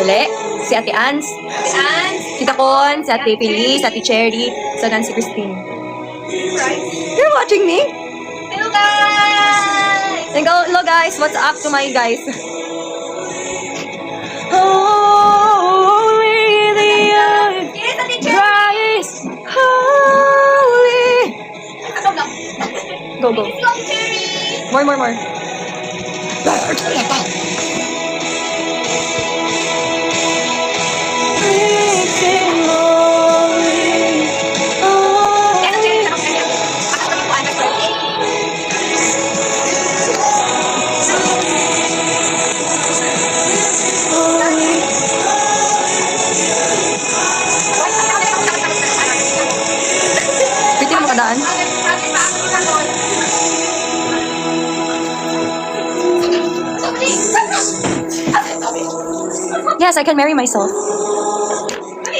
Dali. Si Ate Ans. Tita Con, si Ate Pili, si Ate Cherry, si Nancy Christine. You're watching me? Hello guys! Hello guys, what's up to my guys? Holy the earth Yes, Ate Cherry! cries, holy. Go, go. Let's go, Ate Cherry! More. Pwede na makadaan? Yes, I can marry myself.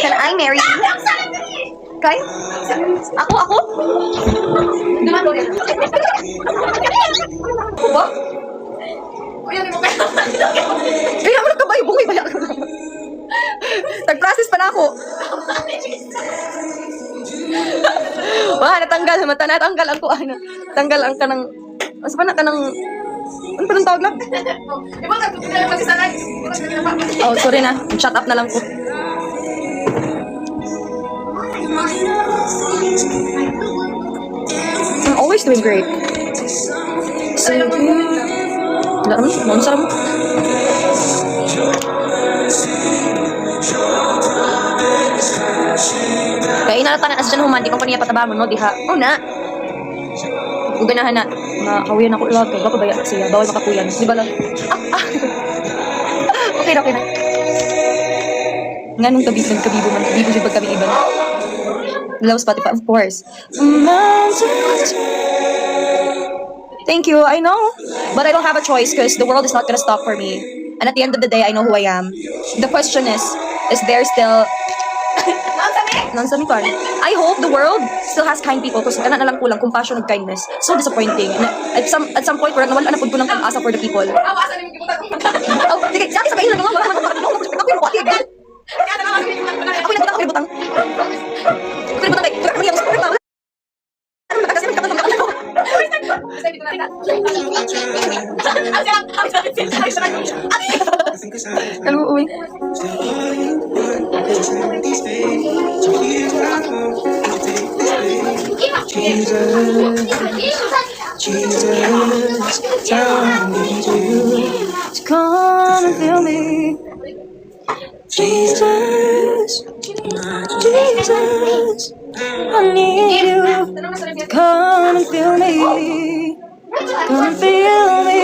Can I marry you? Kay? Ako? Ako ba? Kaya mo nagkabay, bungay baya ka. Nag-process pa na ako. Wah, natanggal. Mata natanggal ang kuha na. Tanggal ang kanang... Asa pa na kanang... Ano pa nang tawag lang? Oh, sorry na. Shut up na lang ko. I'm always doing great. Wala naman. Ano sarap mo? Kaya inalata na sa dyan human. Di kong paniya patabamon, no? Diha. Oh, na. Guganahan na. Makakuyan ako iwag kay baka baya siya. Bawal makakuyan. Di ba lang? Okay na. Nga nung kabibo man. Kabibo siya pag kami iba. Love Spotify, of course. Thank you, I know. But I don't have a choice because the world is not gonna stop for me. And at the end of the day, I know who I am. The question is there still... Nansami pa. I hope the world still has kind people kasi kana na lang kulang compassion and kindness. So disappointing. And at some point, parang nawala na po ko ng pag-asa for the people. Oh, sige, sa akin sabahin lang naman. Ako yung pati agad. Ako yung nagutang, ako yung butang. Ako yung butang, kaya kami yung super tawag. Ano na kasi nagkatang ako. Ano mo, uwi? Jesus, tell me to come and feel me. Jesus, I need you to come and feel me. Come and feel me.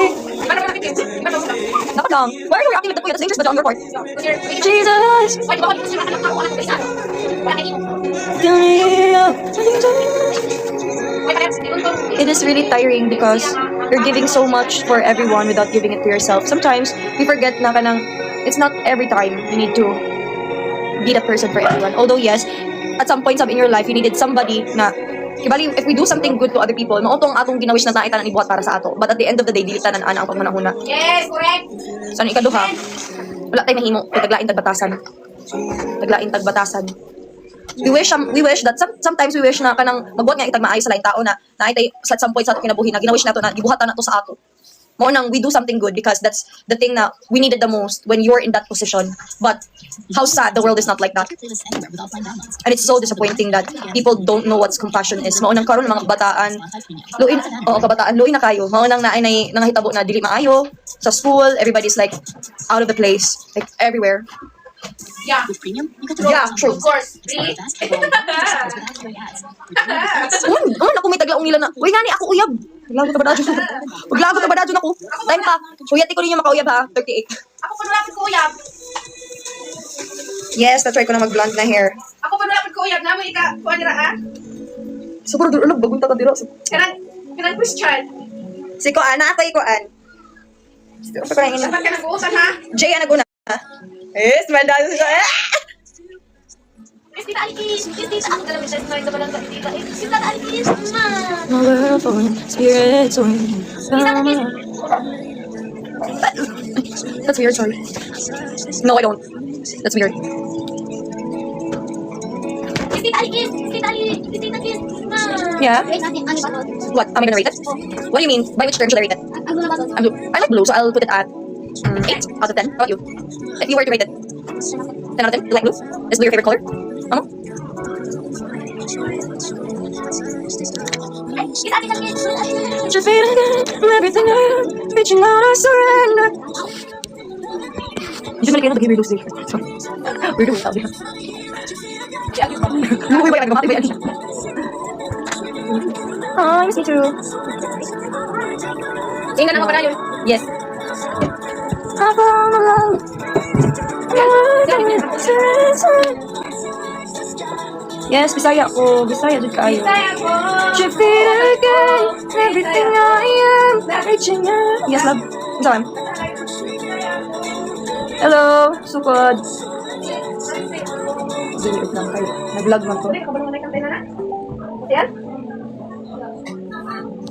Dapat lang. Why are you reacting with the kuya? That's dangerous but on your part. Jesus, it is really tiring because you're giving so much for everyone without giving it to yourself. Sometimes we forget na kanang it's not every time you need to be the person for everyone. Although yes, at some points in your life you needed somebody na kibali if we do something good to other people, maotong atong ginawish na tayo ibuhat para sa ato. But at the end of the day, dili tanan ana ang pagmanahuna. Yes, correct. So ano ikaduha? Wala tayo mahimo kay taglain tagbatasan. We wish that sometimes we wish na kanang magbuhat nga itag maayo sa lain tao na naitay sa some point sa ato kinabuhi na ginawish nato na gibuhatan nato sa ato. Mao nang we do something good because that's the thing na we needed the most when you're in that position. But how sad the world is not like that. And it's so disappointing that people don't know what compassion is. Mao nang karon mga kabataan, luin na kayo. Mao nang naay nangahitabo na dili maayo sa school, everybody's like out of the place, like everywhere. Yeah. With premium, you get to Yeah, true. Of course. Really? Fast, without your ads. Ako may taglaong nila na, uy nani ako uyab. Paglagot na ba dadyo ako? Time pa. Kuyati ko ninyo makauyab ha, 38. Ako pa nalapit ko uyab. Yes, na-try ko na mag-blonde na hair. Ako pa nalapit ko uyab. Naman kuha nila ha? Siguro doon ulag, bagunta ka dito. Kanang question. Si Koan, na ako Koan. Dapat ka nag-uusan ha? Jay, naguna. Yes, mandado siya. Yes, Tita Alikis. Yes, Tita. Ako talagang siya sa balang Tita. Yes, Tita Alikis. My world for spirits on. That's weird, sorry. No, I don't. That's weird. Tita Ali Kiss! Tita Ali! Tita Kiss! Yeah? Rate natin. Ano ba to? What? Am I gonna rate it? What do you mean? By which term should I rate it? Ano na ba to? I'm blue. I like blue, so I'll put it at 8 out of 10. How about you? If you were to rate it, 10 out of 10? You like blue? Is blue your favorite color? Ano? Kiss Ate Kiss! You're feeling good, everything I am, reaching out, I surrender. Hindi naman kayo nag-give me those days. We're doing it. Lumuwi ba yan? Gumati ba yan? I miss you too. Tingnan naman pala yun. Yes. I found a love. Yes, Bisaya ko. Bisaya dyan kayo. Saya ko! You feel again, everything I am, reaching out. Yes, love. Saan? Hello, sukod. Diliit lang kayo. Nag-vlog man ko. Yan?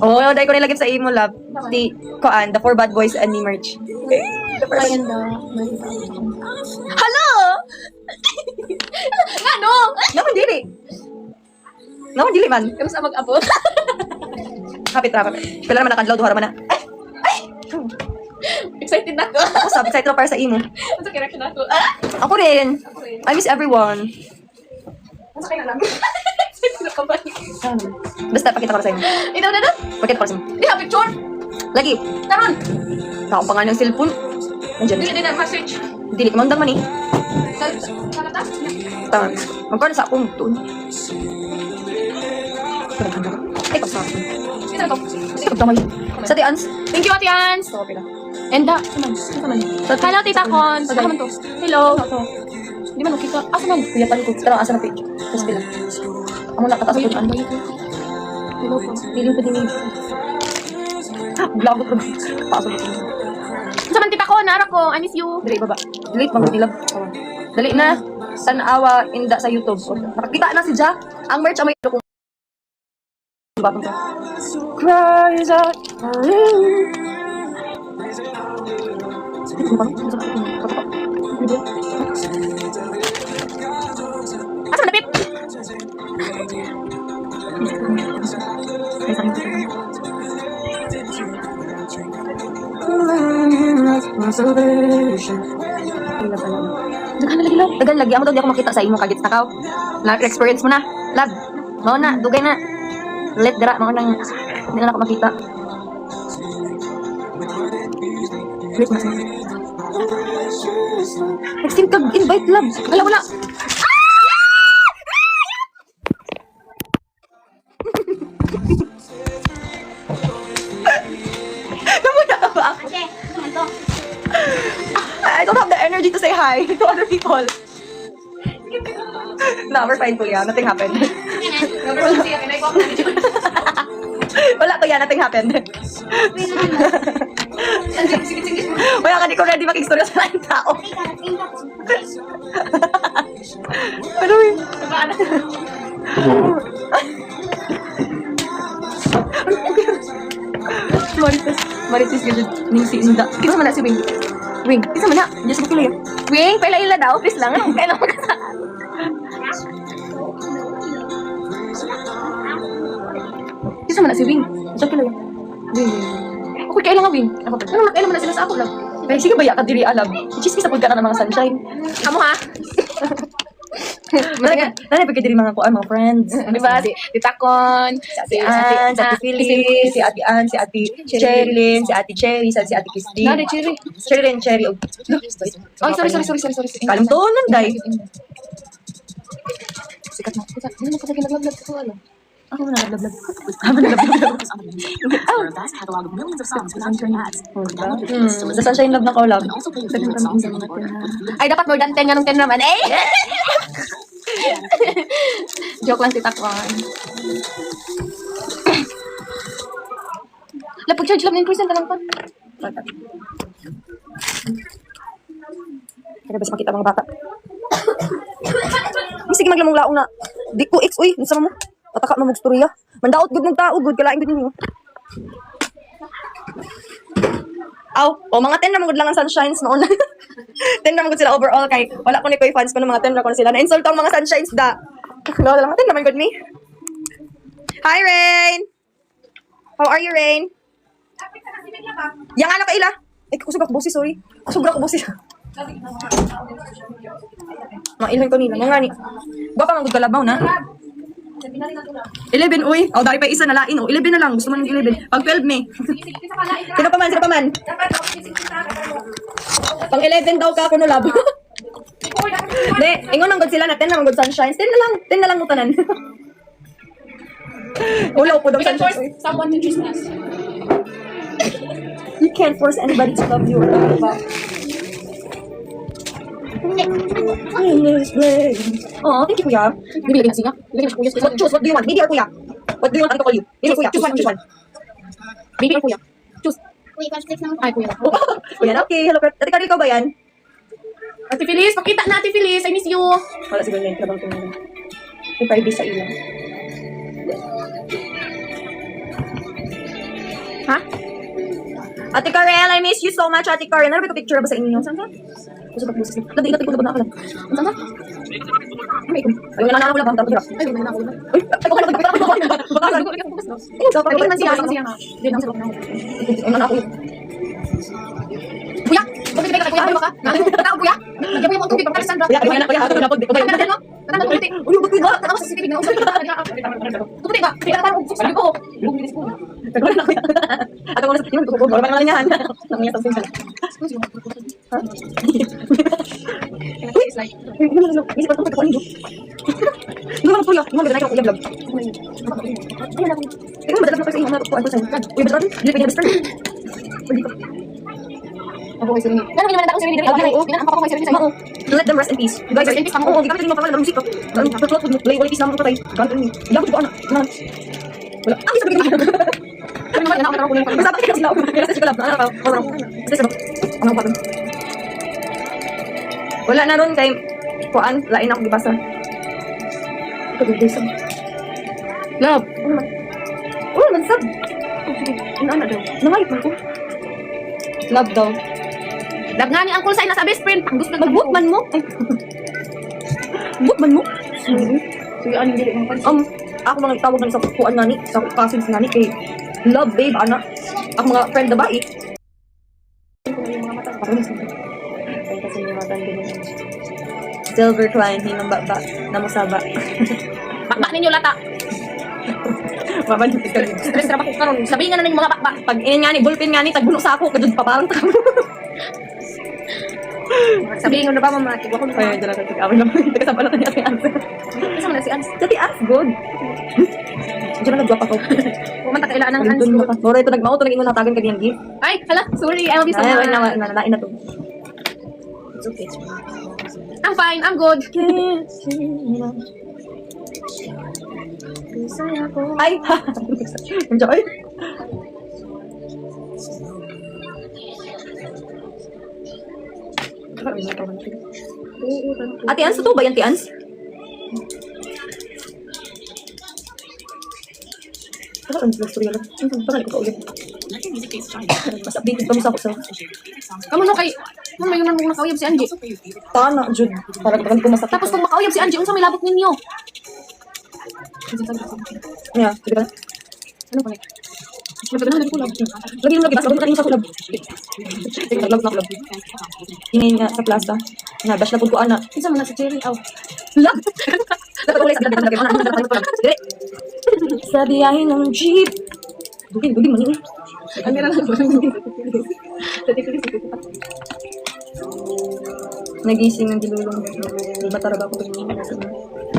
Oo, oh, dahil ko nilagay sa imo, love. The 4 bad boys and me merch. Ayan daw. Hello! Ano? Naman dili. Naman dili man. Kamusta mag-abot? Kapit ra, kapit. Pila naman nakadlaw, duha naman na. Excited na ako. Ako sabi, excited ako para sa imo. Ano sa reaction ako? Ah! Ako rin. I miss everyone. Ano sa lang? Excited na ka ba? Basta, pakita ko na sa imo. Ikaw na na? Pakita ko sa imo. Di ha, picture! Lagi. Taron! Ako pa nga ng cellphone. Nandiyan. Dili na message. Dili, mandang man eh. Sa kata? Tama. Magkaroon sa akong tuon. Ay, pagsabi. Ito na to. Sa damay. Sa tians. Thank you, Ate Ans! So, okay lang. Enda, saman. Saman. Hello, Tita Con. Saka man to. Hello. Di man nakita. Asa man? Kuya pa ko. Pero asa na page. Tapos pila. Amo na kataas ko dyan. Hello po. Piling ko din eh. Blagot ko. Pasok ko. Saman, Tita Con. Nara ko. I miss you. Dali, baba. Delete, bang nilab. Dali na. Tanawa, inda sa YouTube. Nakakita na si Ja. Ang merch, amay kung batong ka. Cries out. Asa man napit? Dagan lagi, love. Dagan lagi. Amo daw di ako makita sa imo kagit takaw. Na-experience mo na. Love. Mao na. Dugay na. Let dira. Mao nang hindi na ako makita. Please, mas. Nag-send kag invite, love. Wala, wala. Namuna ka ba? Ate, ano to? I don't have the energy to say hi to other people. No, we're fine, Kuya. Nothing happened. Wala, Kuya. Nothing happened. Wala ka, di ko ready makistorya sa laing tao. Ano yun? Marites ganyan. Ning si Inda. Kisa man na si Wing. Wing, kisa man na. Diyos ko kilo yun. Wing, paila-ila daw. Please lang. Ano kailan magkasaan? Kisa man na si Wing. Diyos ko kilo yun. Wing. Okay, kailan nga, Wing? Ako ba? Ano kailan mo na sila sa ako lang? Pero sige ba, ka diri alam. Chismis sa pagka na ng mga sunshine. Amo ha? Nanay pagka diri mga kuan, mga friends. Di ba? Si Tita Con, Si Ann, si Ate Phyllis, si Ate Ann, si Ate Cherilyn, si Ate Cherry, si Ate Christy. Nade, Cherry. Cherilyn, Cherry. Oh, Ay, sorry. Kalim to, nanday. Sikat mo. Hindi mo kasi nag-vlog ko, ano? Ako na naglablab. Ako na naglablab. For a vast catalog of millions of songs without turning ads. Download your playlist to The listen Sunshine Love na ko, love. and also play your favorite songs in order. Ay, dapat more than 10 nga nung 10 naman. Eh! Joke lang, Tita Con. Lapag-charge lang ng percent na lang pa. Kaya ba sa makita mga bata? Sige maglamong laong na. Di ko ex, uy. Nasa mo? Pataka mo magstorya. Mandaot good mong tao, good. Kalaing good ninyo. Aw, mga 10 na magud lang ang sunshines noon. 10 na magud sila overall kay wala ko ni koy fans ko ng mga 10 ra ko na sila. Na-insult ang mga sunshines da. Wala lang 10 naman good me. Hi Rain. How are you Rain? Yang ano ka ila? Kusog ako busi, sorry. Kusog ako busi. Mailan ko nila. Mga ni. Baka magud kalabaw na. 11, uy. Oh, dari pa isa na lain. Oh, 11 na lang. Gusto mo ng 11. Pag 12, May. Sino pa man, sino pa man? Pang 11 daw ka, kuno labo. De, ingon nang god sila na 10 na good sunshine. 10 na lang. 10 na lang mo tanan. Ulaw po daw We can force sunshine. someone to choose us. You can't force anybody to love you or love about. Oh, thank you, Kuya. Bibili na siya. Bibili na kuya. What do you want? Baby or Kuya? What do you want to call you? Baby or Kuya? Choose one. Baby or kuya? Choose. Wait, watch this now. Ay, kuya. Kuya na, okay. Hello, Ate Carly, ikaw ba yan? Ate Feliz, pakita na Ate Feliz. I miss you. Wala siguro na yung trabang tumulong. Yung Friday sa ilang. Ha? Ate Karel, I miss you so much, Ate Karel. Ano ba ito picture ba sa inyo? Saan ka? Gusto ba busis? Lagi natin ko na ba na Saan ka? Ay, wala na ako lang. Tapos Ay, wala na ako. Uy, ay, baka na. Pwede man siya. Siya nga. Hindi na ako. Ay, na ako. Kuya! Pwede ka kuya. Ano ka? Tao kuya? Nagyan mo yung mga tubig. Pagkala Sandra. Kuya, kuya na, kuya. Ako na po. Pagkala na no? Pagkala na tubig. Uy, ba't ba? Tama sa CCTV na usap. Tubig ba? Kaya parang usap sabi ko. Bumbilis ko. Kagawin na, kuya. At ako na sa tingin ko. Wala man nga. Nangyayat ang sinsan. Ha? Uy, isip ko ito ko ninyo. Hindi mo kuya. Hindi mo ganay ko kuya vlog. Ikaw madala ko sa inyo na kuan ko sa inyo. Uy, ba't dili pa best friend. Ako kay Serene. Ano naman ako Serene? Ang papa ko kay Serene sa'yo. Let them rest in peace. You guys Rest in peace, Oo, hindi kami tingin mo pangalan ng musik. Tutulot ko play qualities naman ko tayo. Ganto ni. Ilabot ko ana. Wala. Ang isa bigyan. Ano naman ako ko lang. Masama ka sila. Kaya sa chocolate. Ano pa? Ano? Sige ba? Ano pa? Wala na ron kay kuan, lain ako gibasa. Ito gibasa. Love. Oh, mansab. Ano daw? Nangayip man ko. Love daw. Love nga ni Uncle Sai nasa best friend. Ang gusto Mag-boot man mo. Boot man mo. Sige, ano dili mo pa. Ako mga itawag ng sa kuan nani, sa cousins nani kay love babe ana. Ako mga friend na bae. Silver Klein, hinang baba, namusaba. Bakbak ninyo lata. Maban yung ikaw. Stress ra ba ko karon? Sabihin nga na ng mga bakbak. Pag inin nga ni, bullpen nga ni, tagbuno sa ako, kadun pa parang takam. Sabihin nga na ba mama? Tigwa ko na. Ay, dala ka, tag-awin naman. Tagasama lang niya si Ans. Kasi man na si Ans. Dati Ans, good. Diyan na nagwapa ko. Pumunta kailangan ng Ans. Andun na ka. Nora, ito nagmauto, naging mo natagan ka niyang gift. Ay, hala, sorry. I love you so Ay, much. nalain na to. It's okay. I'm fine. I'm good. Ay! Enjoy! Ate Ans, totoo ba yan, Ate Ans? Ano ang story lang? Bakit ko kaulit? Mas updated pa mo sa ako sa... Kamu no kay may naman mong nakauyab si Angie. Tana, Jude. Para ko masakit. Tapos kung makauyab si Angie, unsa may labot ninyo? Yeah, sige ba? Ano pa? Nagkaganahan ko lang. Lagi yung lagi, basta kanina sa kulab. Naglag na kulab. Hinayin nga sa plaza. Nga, dash na po ko, ana. Kinsa man na si Cherry aw. Lab! Dapat ulit, Dire! Sa biyahe ng jeep. Dugin, mani. Ang meron lang. Nagising ng dilulong. Di ba talaga ako ganyan?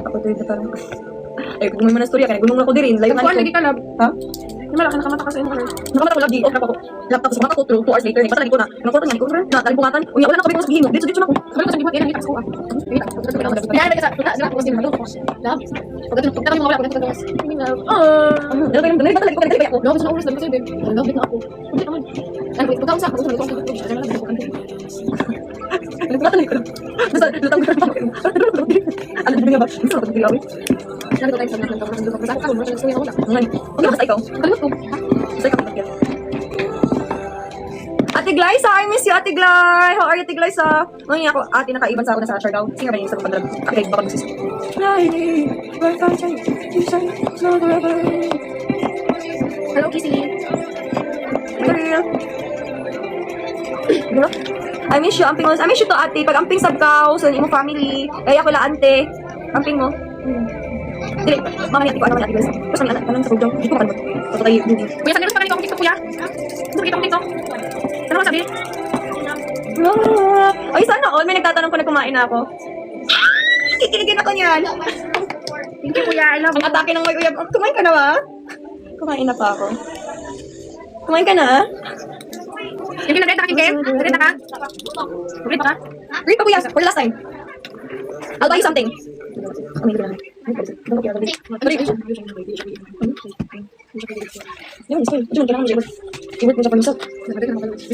Ako tuloy na parang... Ay, kung may manastorya ka, nagulong ako din. Layo Kuan lagi ka lab. Ha? Di malaki nakamata ka sa inyo. Nakamata ko lagi. Okay, ako. Laptop sa mata ko, 2 hours later. Nagpata lagi ko na. Nakuha nga, ikaw na, talipungatan. Unya, wala na kabit mo sa bihimo. Dito na ako. Sabi ko sa dibat yan ang itas ko ah. Kaya ka sa sila ko din lab. Pagdating mo wala ko dito. Love. Dito kayo, dali, bata lagi ko, nagtali ako. Love sa oras lang kasi din. Love din ako. Hindi naman. Ay, pagkaon sa ako, Nagpata lagi ko. Basta, lutang ko na ako. Ano din nga ba? Gusto ko pag-dilawi. Sabi ko tayo sa mga sa ako, gusto ko wala. Ngayon, basta ikaw. Kalimot ko. Basta ikaw pag-dilawi. Ate Glar, Hi, Sa! I miss you, Ate Glay! How are you, Ate Glay, Sa? Ngayon ako, ate, nakaiban sa ako na sa Siargao. Sino ba yung sa pagdalag? Okay, baka magsis. Hello, Kissy. I miss you, amping mo. I miss you to, ate. Pag amping sabkaw, sa imo family. Kaya ko la, ante. Amping mo. Dili, mama niya, ano man, ate, guys. Tapos kami, anak, kanang sa program. Hindi ko makalabot. Tapos tayo, movie. Kuya, sabi ko pa ganito akong TikTok, kuya. Ano ba akong TikTok? Ano mo sabi? Ay, sana all. May nagtatanong ko na kumain na ako. Kikiligin ako niyan. Thank you, kuya. I love Ang you. atake ng may uyab. Kumain ka na ba? Kumain na pa ako. Kumain ka na? Hindi na ka, Kim? Nagdeta ka? Nagdeta ka? Read pa kuya, for the last time. I'll buy you something. Isang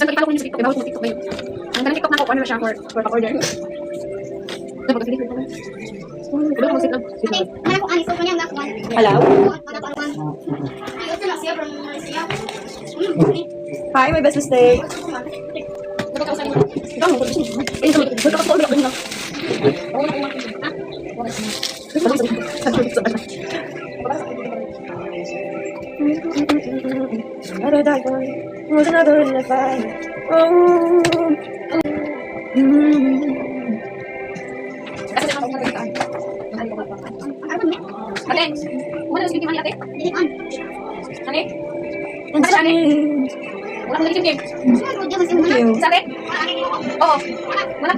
pagkipalo ko niya sa TikTok. Ibawal ko sa TikTok ngayon. Ang ganang TikTok na ako, ano na siya for pa-order. Hello? Hi, my best mistake. Another die boy, was another in the fire. Oh. Ate, wala na si Kim ate? Ate? Ano siya, ate? Wala ko na si Kim. Isa, ate? Oo. Wala. Wala.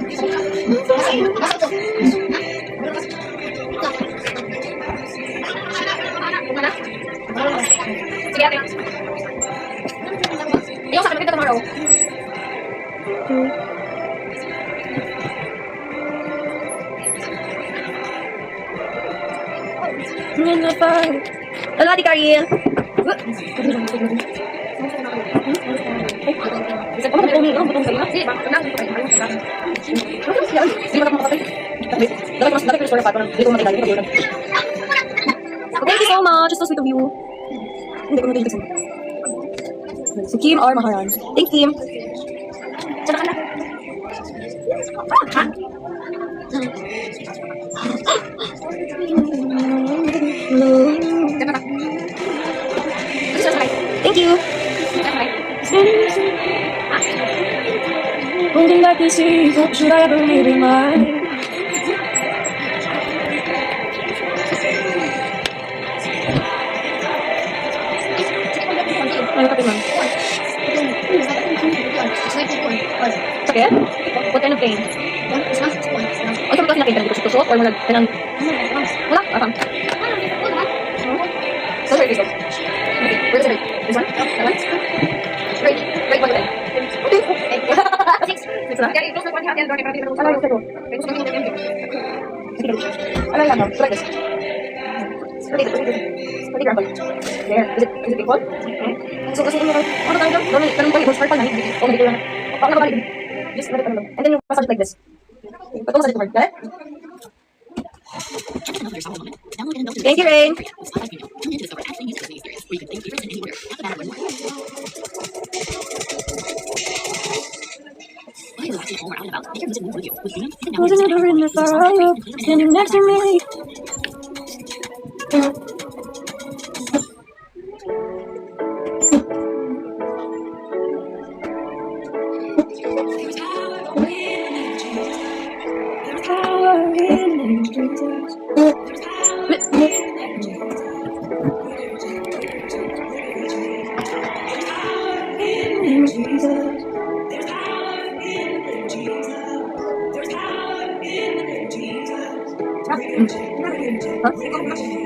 Sige, ate. Ayaw sa akin, kita tomorrow. Hello, Ate Karil. Sige, baka na. Thank you so much. It's so sweet of you. Hindi ko na si Kim or Maharan. Thank you, Kim. Sana ka na. Ha? Ganda ka. Kasi siya sakay. Thank you. Siya sakay. Holding back this sea, should I ever leave in mine? Ano ka tingnan? Sakit? What kind of pain? Ay, sabi kasi nakita dito sa tusok or mga kanang... Wala? Akang. So, where is it? Okay, where is it? This one? That one? Right, one then. Okay. Six na? Kaya i-close na po niya ang door para dito. Ano yung sa'yo? Kaya gusto ko yung Sige. Ano lang, no? Like this. Pwede, pwede. Pwede grab there. Is it equal? So, kasi ano tayo dyan? Ganun tayo, start pa na. O, medyo lang. Paano ka balik? Just, let it ano lang. And then yung massage like this. Patong massage forward. Got it? Thank you, Rain. Wasn't ever in the fire, standing next to me.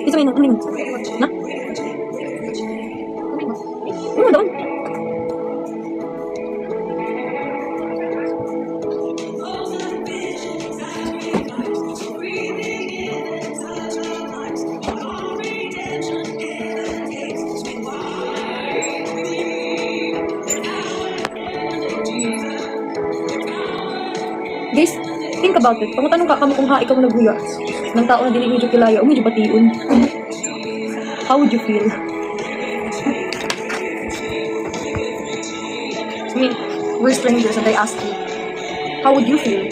Isa may ano na? Ano daw? Guys, think about it. Pangutanong ka kamo kung ha ikaw nagbuya ng tao na dili medyo kilaya o medyo batiun. How would you feel? I mean, we're strangers and I ask you, how would you feel?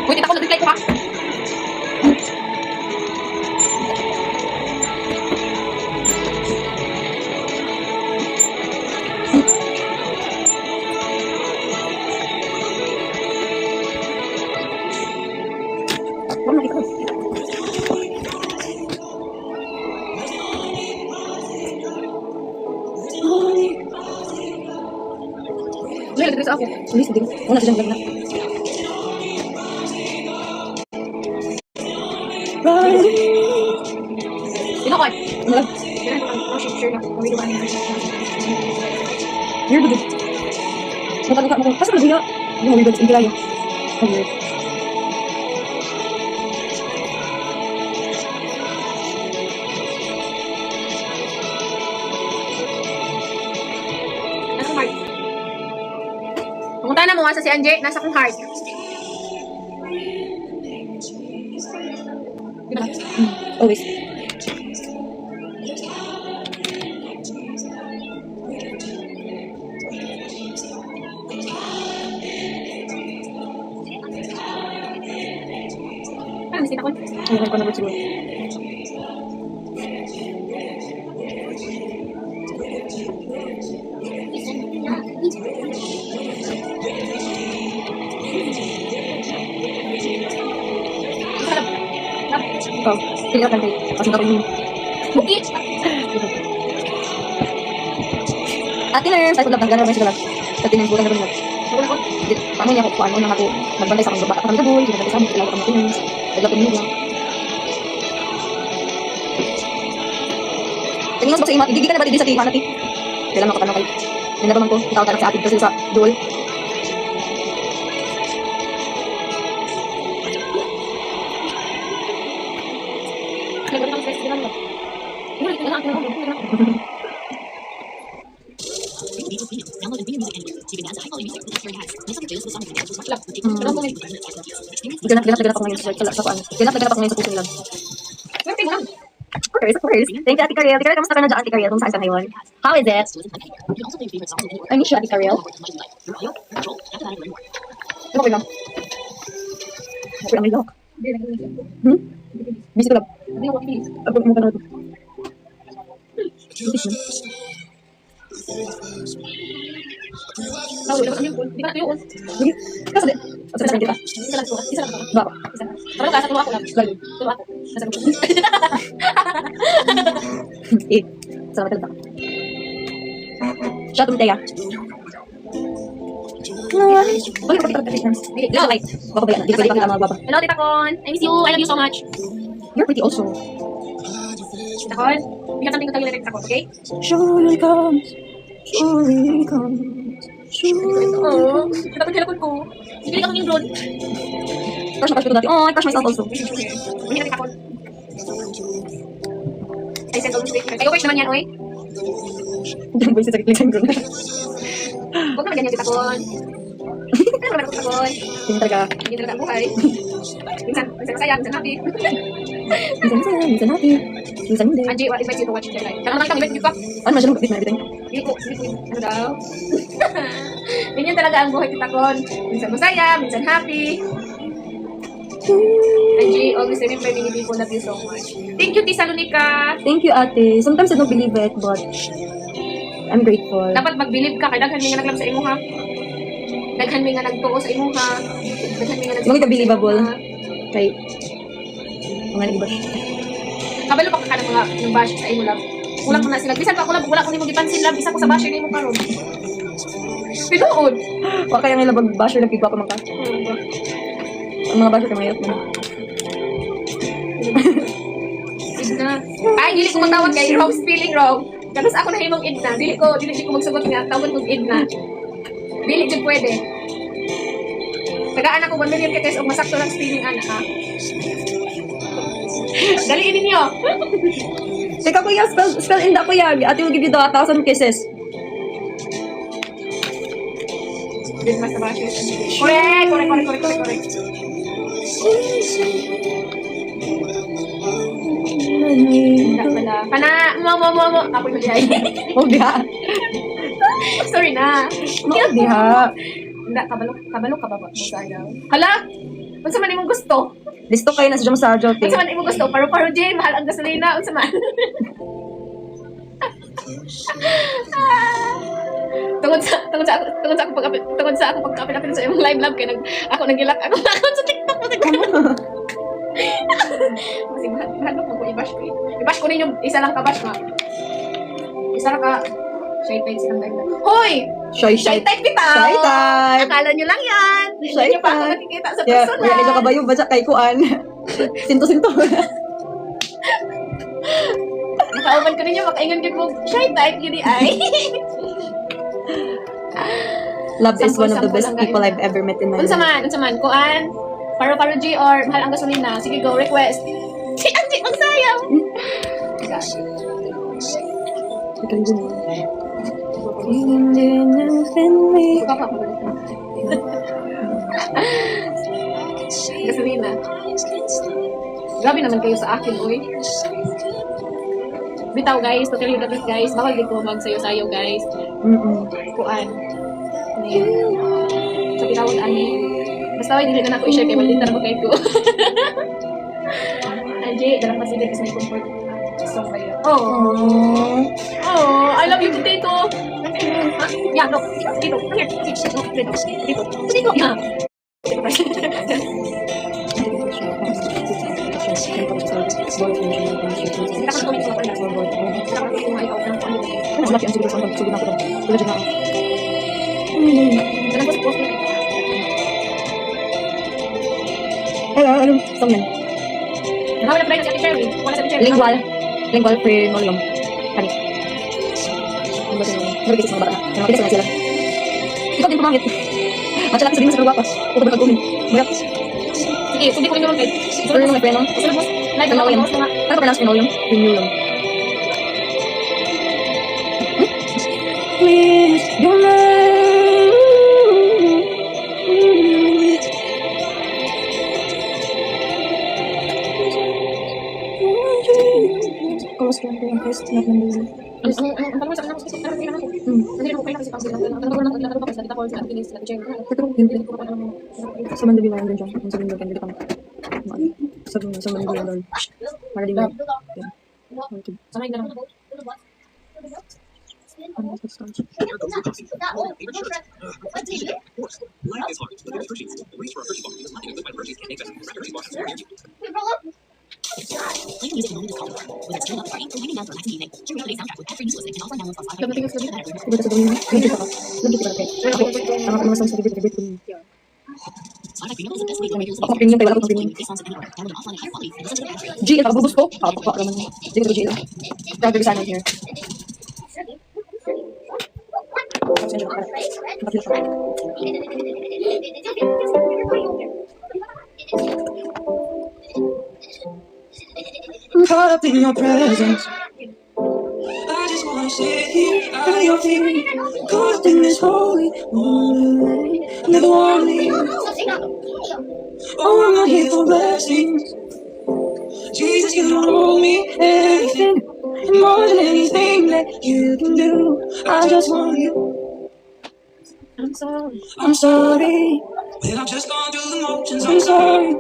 Wait, tita ko, nag-reply ko ha. Wala nakita ko. Wala, nag-reply sa ako. Hindi, sige. Wala siya vlog na. Sino ko? Wala. Share na. Video ba niya? Weird ba dito? Mukha mo. Kasi pala yung weird ba? Hindi kaya. Ang weird. Nasa kong heart. Pumunta na mo sa si Anje, nasa kong heart. Diba? Always. Parang misin ako. Ayun ko naman siguro. Ikaw, tingnan ka kayo. Kasi na rin. Buki! Ate nurse, ay paglaban gano'n sila. Sa tinimpulan na rin. Wala ko. Paano niya kung paano nang ako nagbantay sa akong baba. Parang gaboy, sinabantay sa amin, kailangan ko ng nurse. Naglapin niya. Tingin mo sa ima, hindi ka na ba di sa tiha natin? Kailan ako tanong kayo. Ninabaman ko, ikaw tanong sa atin kasi sa dual. Nagkaroon ng stress din ako. Wala, ito na ako. Download the music engine so you can dance to high quality music with Cherry Hacks. Next on your playlist with songs and dances. Ganap ako ngayon sa kuan. Ganap ako ngayon sa puso lang. Wala, tingnan. Of course. Thank you, Ate Cariel. Ate Cariel, kamusta ka na dyan, Ate Cariel? Kung saan ka ngayon? How is it? You can also play your favorite songs and I miss you, Ate Cariel. your audio, your control. After that, learn more. Ano ko lang? Okay, ang lock. Busy ko lang. Hindi ako kinis. Ako mo ka na ito. Tawag, dapat ang yun. Di ba natin yun? Sige. Kasi di. Kasi sa kita. Isa lang to. Isa lang to. Baka. Isa lang. Parang kasa tuwa ako lang. Lalo. Tuwa ako. Nasa ko. Eh. Salamat ka lang. Shout out Teya. No. Uy, kapag talaga ka. Dito ka. Baka ba yan? Dito ka mga baba. Hello, Tita Con. I miss you. I love you so much. You're pretty also. Tita Con, we have something to tell you later, Tita Con, okay? Surely comes. Surely comes. Surely Oo. Tita Con, kailangan ko. Bibili ka ng drone. Crush na crush ko dati. Oh, I crush myself also. Hindi na, Tita Con. I sent all this way. Kayo, wish naman yan, oy. Diyan boy sa sakit lang gano'n. Huwag naman ganyan, Tita Con. Ano naman ako, Tita Con? Hindi talaga. Hindi talaga ang buhay. Minsan masaya, minsan happy. Minsan masaya, minsan happy. Minsan hindi. Angie, what advice you to watch their life? Kaya naman kang ibig pa. Ano man siya nung kapit na everything? Hindi ko, ano daw? Ganyan talaga ang buhay, Tita Con. Minsan masaya, minsan happy. Angie, always remember many people love you so much. Thank you, Tisa Lunica. Thank you, ate. Sometimes I don't believe it, but I'm grateful. Dapat mag-believe ka, kaya daghan mi nga naglam sa imo ha. Daghan mi nga nagtuo sa imo ha. Daghan mi nga Mga ka-believable. Kay, mga nag-bash. Kabalo pa ka ng mga ng bash sa imo love. Kulang ko na sila. Bisan pa wala ko nimo gipansin love, isa ko sa basher nimo karon. Pinuod. Wa kaya nga labag-basher ng pigwa pa man ka. Ang mga basher ka mahirap na. Idna. Ay, dili ko matawag kay wrong spelling wrong. Tapos ako na himong Idna. Dili ko magsugot nga tawag kong Idna. Dili jud pwede. Tagaan ako 1 million kites og masakto lang spelling ana ha. Daliin ninyo. Teka kuya, spell in the kuya. Ate will give you the 1,000 kisses. Din mas ba siya? Correct. Kana, mo. Ako yung dihay. Oh, diha. Sorry na. Oh, diha. Hindi, kabalo ka ba mo sayaw? Hala! Unsa man imong gusto? Listo kayo na sa Jom Sarjo, te. Unsa man imong gusto? Paro-paro Jay, mahal ang gasolina. Unsa man? Tungod sa ako pagkapit sa imong live love kay ako nagilak ako sa TikTok mo Kasi mahal mo ko i-bash ko. I-bash ko ninyo isa lang ka bash ma. Isa lang ka shy type silang live love. Hoy! Shy Type bitaw! Shy type! Akala nyo lang yan! Shy Hindi nyo pa ako type. nakikita sa Yeah, personal. wala ka kabayo ba kay kuan? Sinto. Nakauban ko ninyo, makaingan ko mo shy type, yun ay. Love is one of the Sample best lang people kayo. I've ever met in my Unsa life. man, kuan, paro-paro G or mahal ang gasolina. Sige, go, request. Si Angie, magsayaw! Gasolina. Grabe naman kayo sa akin, uy. Bitaw guys, to tell you the truth guys, bawal din ko magsayo-sayo guys. Kuan. Sa pinawag ani. Basta hindi na ako i-share kay maldita na magkay ko. Angie, dalang pasigil kasi may comfort. Song ba yun? Oh, I love you, potato. Yeah, look. Dito. Here. Dito. Yeah. Lingual frenulum. Kani. Ikaw din pumangit. Matala ka sabihin sa karuwa pa. Ito ba kag-umin? Muyak. Sige, sundi ko naman guys. Frenulum, frenulum. Susunod mo. Like, Frenulum. mga mga. Ano ka pronounce frenulum? Frenulum. Please, don't Close friend ko yung first na nandun. Ang pangmasa ko na kasi parang kailangan ko. Hindi ko kailangan kasi pang sila. Ang ko lang ko kasi dito ko sa atin sa chair. Hindi ko pa alam. Sa Mandabi lang din siya. Ang sabihin ko hindi pang sa Mandabi lang. Para di ba? Sanay na lang. Life is hard, but there's Hershey's. Reach for a Hershey bar because nothing is good by Hershey's can make us. Hershey's bars is Play the music in the moment is called whether it's turning up the party or winding down for a relaxing evening. Cheer out today's soundtrack with ad-free music and also download from Spotify. Dapat tingin sa dito. Diba sa gawin mo? Hindi ka pa. Hindi ka pa. Ang mga songs sa bibig ko. Spotify Premium is the best way to make your Ako premium tayo, wala akong premium. songs anywhere. Download them offline at higher quality and listen to them ad-free. G, nakabubos ko. Kapakwa ka naman. Hindi ko G. Proud to be signed here. I'm caught up in your presence. I just wanna sit here at your feet. Caught up in this holy moment. Never wanna leave. Oh, I'm not here for blessings. Jesus, you don't owe me anything. And more than anything that you can do, I just want you. I'm sorry. When I've just gone through the motions, I'm sorry.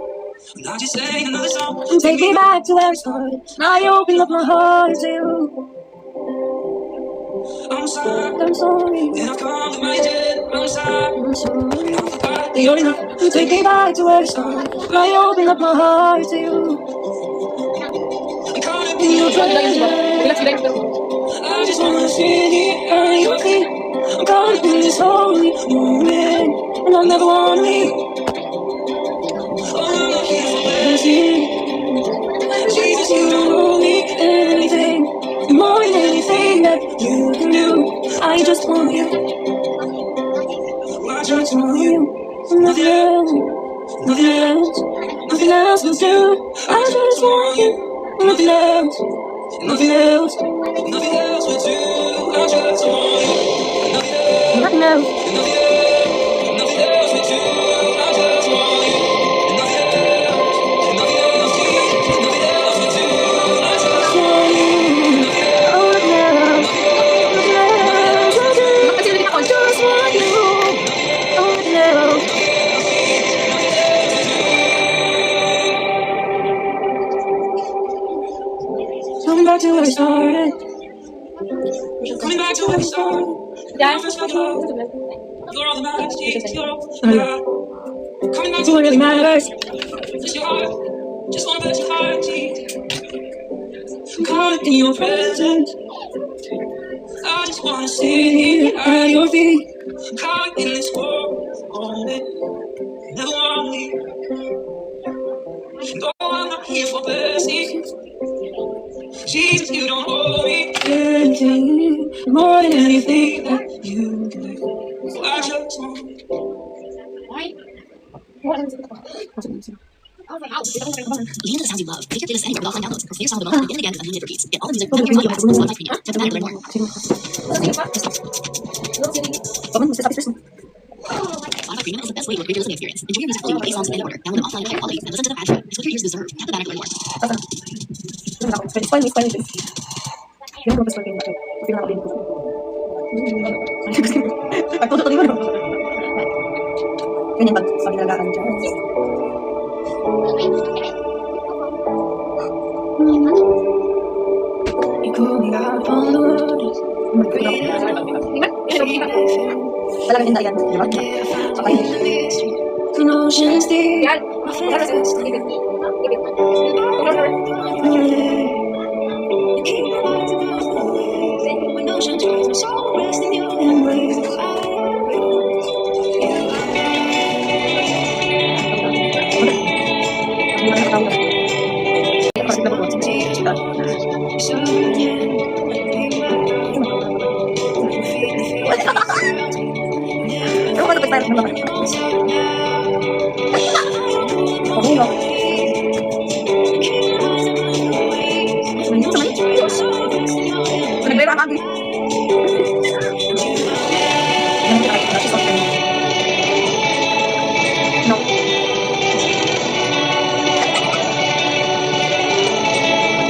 And I just sang another song. Take me back to where I started. I open up my heart to you. I'm sorry. I'm sorry. When I've come to my head, I'm sorry. I'm sorry. I forgot You're enough. Take me back to where I started. I open up my heart to you. I'm caught up In in your your presence. I just wanna sit here at your feet. I'm caught up in this holy moment. And I never wanna leave. Oh, I'm not here for that. Jesus, you don't owe me anything. More than anything that you can do. I just want you. I just want you. Nothing else. Nothing else. Nothing else will do. I just want you. Nothing else. Nothing else. Nothing else will do. I just want you. Nothing else. Nothing else will do. I just want you. Nothing else. to where we started. Coming back to where we started. Yan. First felt love. You're all the magic. You're all coming back That's to what where really matters. just your heart. Just wanna bet your heart. I'm caught in your presence. I just wanna sit here at your feet. I'm caught in this world. Only never want me. No, I'm not here for blessing. Jesus, you don't owe me anything more than anything that you do. So I just want Ay. Lean into the sounds you love. Take your playlist anywhere with offline downloads. Or play your song of the month again and again with unlimited repeats. Get all the music whenever your audio has on Spotify Premium. Check the back to learn more. Spotify Premium is the best way to upgrade your listening experience. Enjoy your music fully with 8 songs in order. Download them offline with higher quality and listen to them ad-free. It's what your ears deserve. Tap the banner to learn more. Spoil me, please. Yan ko, spoil me. Hindi na ako din. Pagtutok din mo. Ganyan pag paglalaan dyan. You call me out on the road. Talagang hindi yan, di ba? Saka hindi. An ocean's deep. Yan. Ibig. When ocean tries my soul, resting your embrace. Hindi na nakakawala. Kasi nabubuhat. Ano ba napit tayo ng mga? Okay, no? Nagbera ang agi. No.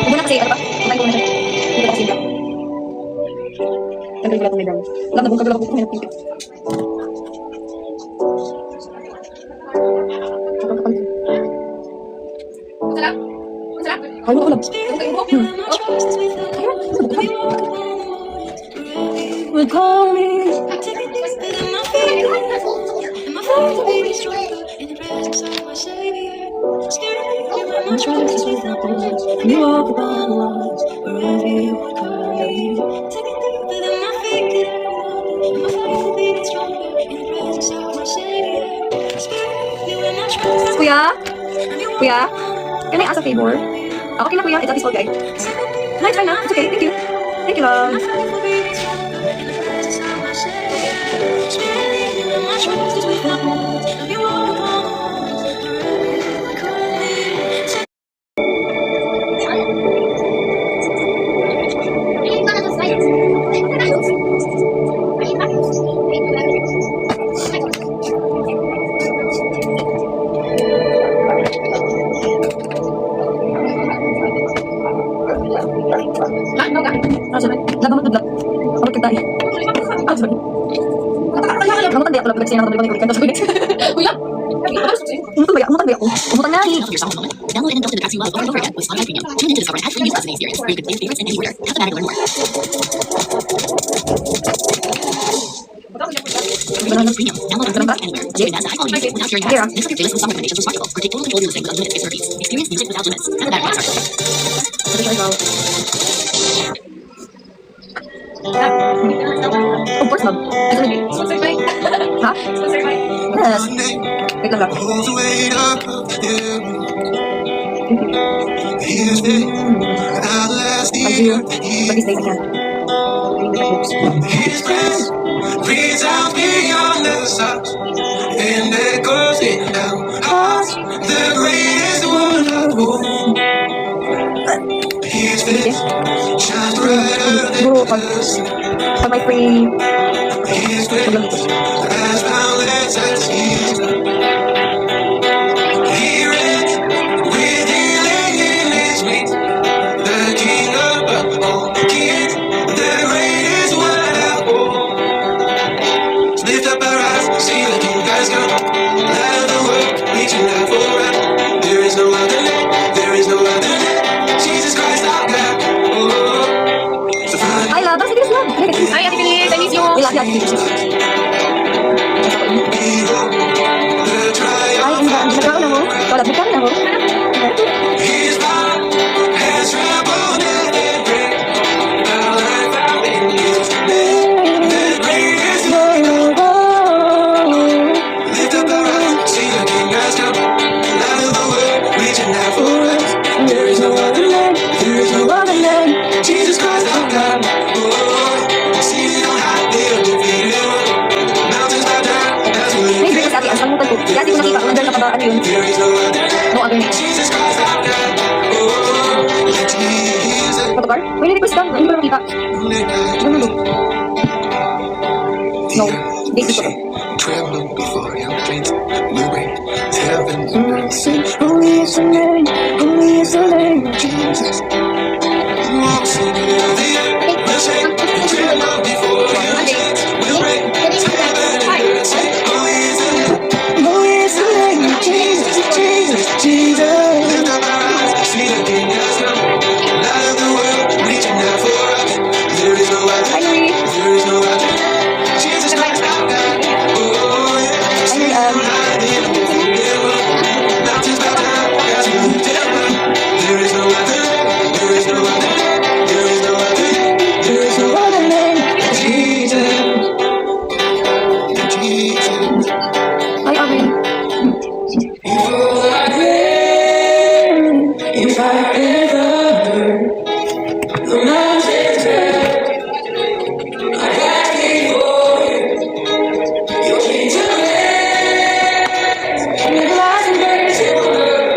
Huwag na kasi, ano ba? Kumain ko na siya. Hindi ko kasi hindi. Tanggalin ko lang itong medang. Wala na bukag lang ako kumain ng pipit. Masarap. Masarap. Ayaw ko lang. Would call me. You walk upon the walls wherever you want to go. Kuya? Kuya? Can I ask a favor? Okay na kuya, it's a peaceful guy. No, it's fine na. It's okay, thank you. Thank you, love. Ah, sorry. Lagamot na vlog. Kapag kagtay. Ah, sorry. Lagamot na ako lang. Kasi nakatulog ko yung kuya. Umutan ba ako? Umutan nga eh. Love your song of the moment. Download and indulge in the tracks you love over and over again with Spotify Premium. Tune in to discover an ad-free music listening experience where you can play your favorites in any order. Tap the banner to learn more. Spotify Premium. Download and listen anywhere. Enjoy your high quality music without hearing ads. Mix up your playlist with song recommendations from Sparkle or take total control of your listening with unlimited space repeats. Experience music without limits. Tap the banner to get started. Of course, love. Ito lagi. Sponsor by. Ha? Sponsor by. Yes. Wait lang lang. Hold the weight up of him. His day, outlasting Thank you. years. Pag-stay na yan. His grace reads out beyond the stars and echoes in our hearts. The greatest one of all. His face shines brighter Siguro, than the sun. pag may free, His grace as boundless as his love. He reigns with healing in his wings. The King above all kings, the greatest one of all. So lift up our eyes, see the King has come. Light of the world, reaching out for us. There is no other name, there is no other name. Jesus Christ our God. Oh. Hi, Ate Denise. I miss you. We love you, Ate Denise. Ay, nagkaroon na mo. Wala, bigyan na mo. His power has trampled every grave. Our life out in His name. The greatest love. Lift up our eyes, see the King has come. Light of the world, reaching out for us. There is no other name, there is no other name. Jesus Christ our God. Oh, seated on high, the undefeated one. Mountains bow down, that's what May He drink sa ate, ang kalimutan ko. Kaya di ko nakita kung nandun na pa ba, ano yun? There is no other name. No other name. Jesus Christ our God. Oh, Jesus. Photocard? May request lang, hindi ko lang makita. Ano nandun? No, date dito. Tremble before Him, dreams will break. Heaven and earth sing. Holy is the name, holy is the name of Jesus. Walks in the earth, will shake. Tremble before Him, dreams will break. Heaven and earth sing. Holy is the name. Holy is the name of Jesus, Jesus, Jesus. Lift up our eyes, see the King has come. Light of the world, reaching out for us. There is no other. There is no other. Jesus Christ our God. Oh, yeah. See the light in the middle. Mountains bow down as we lift Him up. There is no other. There is no other. There is no other. There is no other name. Jesus. Jesus. Ay, amen. If I ever heard the mountains melt, I ask before your kingdom reigns, and the lies and burdens it will learn.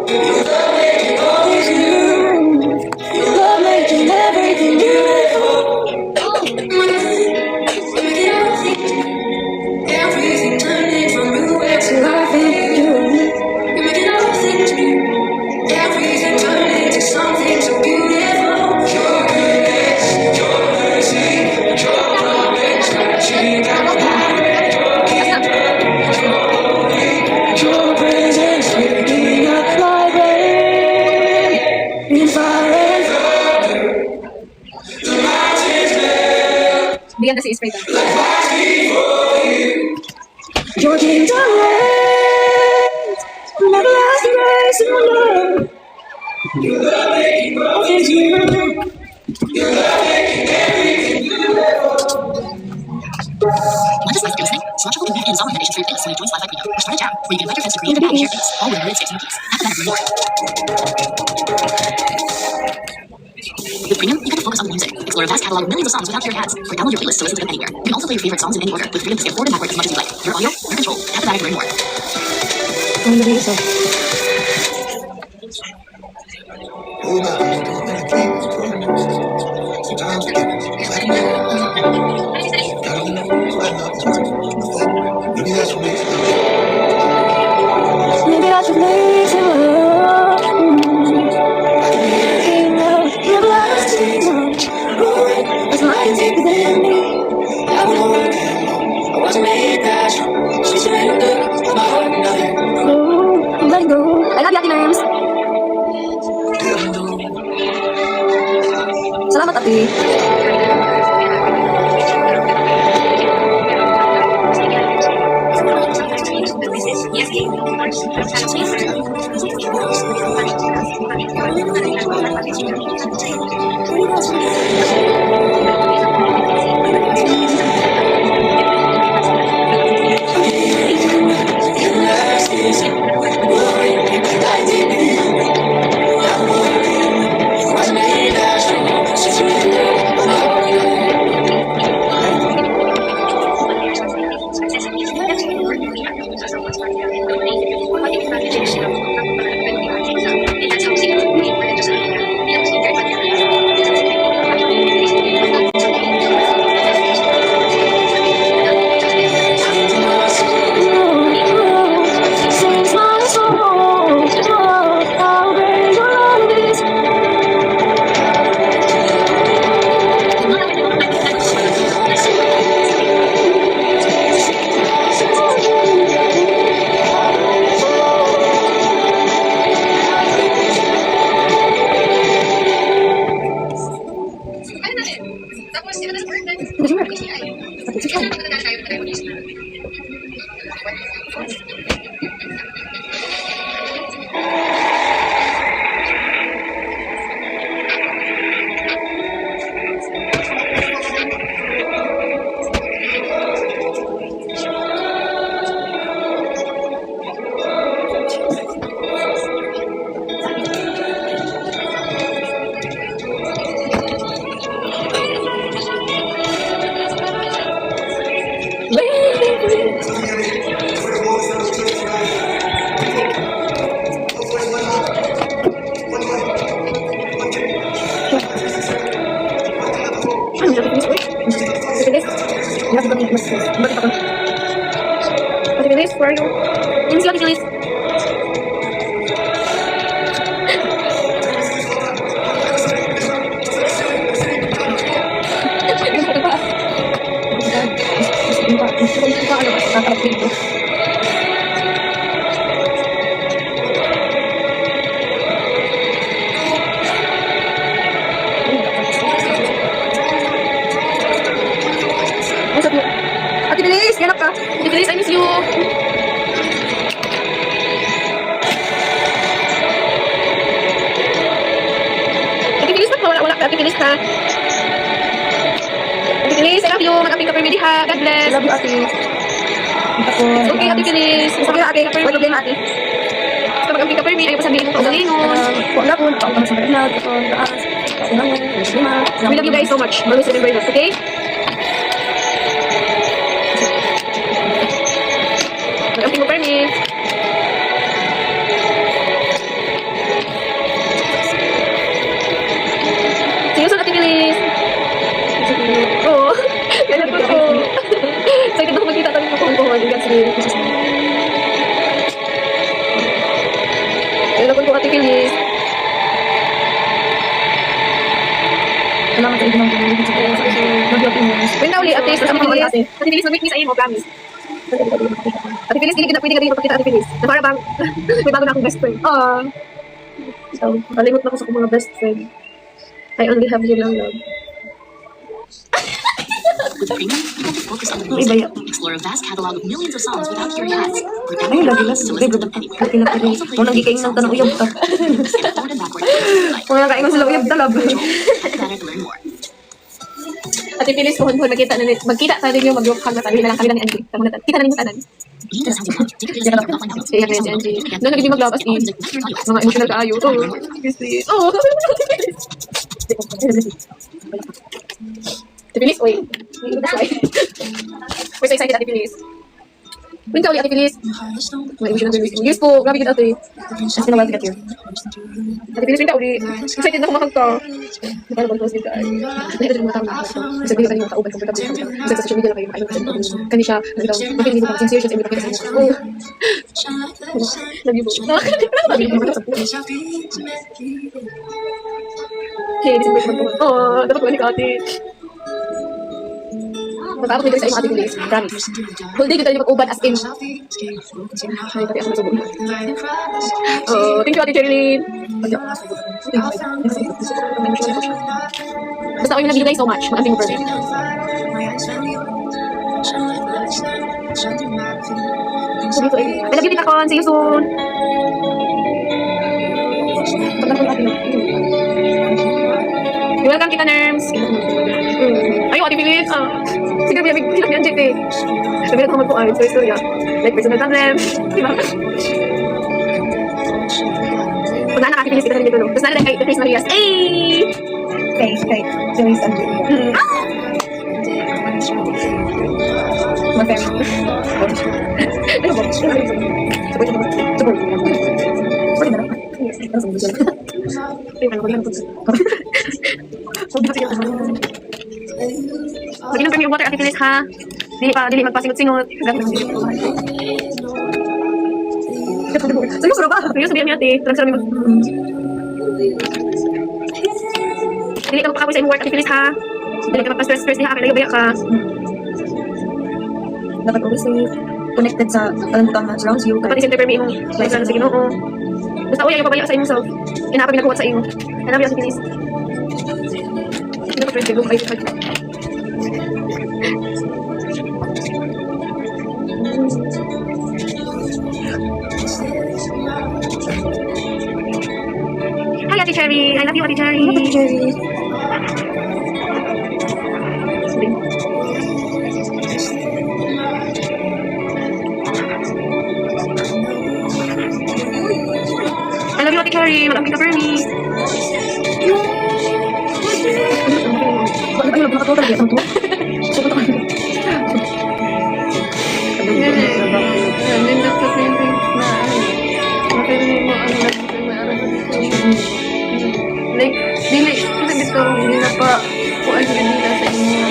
Your love making all things new, your love making everything beautiful. Everything turning from nowhere to life in you. You're making all things new. Everything turning to something so beautiful. Your goodness, your mercy, your promise, reaching out for your kingdom, your glory, your presence, waking up like rain. If I ever the mountains melt, Bigyan kasi spray ka. pass before you. Your kingdom reigns, from everlasting grace and wonder. Your love making all things new. Your love making everything beautiful. Want to spice up your listening? Symmetrical can and song recommendations for your playlist when you join Spotify Premium or start a chat where you can invite your friends to create and share playlists, all with unlimited space and cookies. Have the better more. With Premium, you get to focus on the music. Explore a vast catalog of millions of songs without clear ads, or download your playlist to listen to them anywhere. You can also play your favorite songs in any order with freedom to skip forward and backward as much as you like. Your audio, your control. Have the better learn more. Ang gabi isa. Oh, my heart don't wanna keep it promised. Sometimes we get it's like a mirror. Gotta know what love is worth. Maybe that's what makes it love. Maybe I should make it up. King of everlasting love. As long as it's within me. I would hold him low. I wasn't made that strong. She surrendered my heart and nothing. Oh, I'm letting go. I love you, Ate Nerms. Didn't know. Salamat, Ate. Thank you. Ate Feliz, where are you? Let me see Ate Feliz. Ate Feliz, ganap ka. Ate Feliz, I miss you. Ate Feliz, ba't wala ka? Ate Feliz, ha? Ate Feliz, I love you. Mag-amping ka permedi, ha? God bless. I love you, ate. It's okay, Ate Feliz. Okay, ate. May problema, ate. Basta mag-amping ka permedi, ayaw pa sabihin mo kaugalingon. Wala po, nakaupa na sa vlog. Ito, taas. Kasi lang, lima. We love you guys so much. Always remember that, okay? Mag-amping mo permedi. See you soon, Ate Feliz. Oo. Ganyan po ko. Excited ako magkita tayo ko kung hindi kasi. Ganyan po Ate Feliz. Salamat sa inyo ng pagkakas. When na uli, Ate Feliz? Ate Feliz, mag-meet me sa iyo mo, promise. Ate Feliz, hindi kita pwede ka dito pagkita, Ate Feliz. Na para bang may bago na akong best friend. So, malimot na ako sa akong mga best friend. I only have you lang, love. With Premium, you get to focus on the music, explore a vast catalog of millions of songs without hearing ads. Or Ay, download lagi your lang. playlist to Ay, listen to brother. them anywhere. Lagi lang pili. Kung nang gikain ng tanong uyab ka. Skip forward and backward if you like. Kung nang kain sila uyab talab. Click the banner to learn more. Ate Feliz, kung magkita tayo yung mag-walk na tayo na lang kami lang ni Angie. Kita na rin yung tanan. Being to the sounds you want. Take a few seconds to offline downloads. Kaya si Angie. Noon nagiging maglabas All music back to your audio apps. mga emotional kaayo. Oh. Ate Feliz, oy. That's why. We're so excited, Ate Feliz. When ka uli, Ate Feliz? Mga emotional kaayo. Yes po, grabe kita, Ate. It's been a while to get here. Ate Feliz, when ka uli? Excited na kumakanta. Paano bang post nito ay? Nakita yung mga tao na ako. Sabihin ka yung kauban, comfortable ka. Kasi sa social media na kayo makainom kasi kani siya, nakita ko, makinig ko sincere siya sa inyo pakita sa inyo. Oh. Love you po. Love you po. Hey, December naman po. Oh, dapat ko ka, Ate. Mag-aabot nito sa inyo, Ate Feliz. Promise. Whole day ko tayo mag-uban as in. Ay, pati ako nasubog. Oh, thank you, Ate Cherilyn. Basta ako yung nag-video guys so much. Mag-amping mo perfect. So, dito eh. I love you, Tita Con. See you soon. You're welcome, Tita Nerms. Ayaw, Ate Feliz. Sige, may hilap niyan, Jet eh. Sabi na ko ay sa istorya. Like, personal problem. Diba? Punta na, Ate Feliz, kita na dito. Tapos nalala kay Chris Marias. Ay! Kay Joyce and Julie. Mag-family. Ano ba? Support. Pwede na lang. Ano sa mga Ay, ano ba yan? Mag-inom kami yung water, Ate Feliz, ha? Dili magpasingot-singot. Seryoso na ba? Seryoso, sabihan niya, Ate. Talagang sarami mag... Dili ka magpakapoy sa imong work, Ate Feliz, ha? Dili ka magpa-stress niya, kaya ka. Dapat always stay connected sa kalimutan na surrounds you. Dapat i-center permi imong life na sa Ginoo. Basta uy, ayaw papaya sa imong self. Inapa pinagkuhat sa imo. I love you, Ate Feliz. Dapat pwede, look, ay, Hi, Ate Cherry. I love you, Ate Cherry. Ate Cherry. I love you, Ate Cherry. Walang kita Fernie. Bakit kayo nagkakatawa talaga? Ang tuwa? Nindot sa painting na makinig mo ang like, dili, kasi dito, hindi na pa kuan sila nila sa inyo.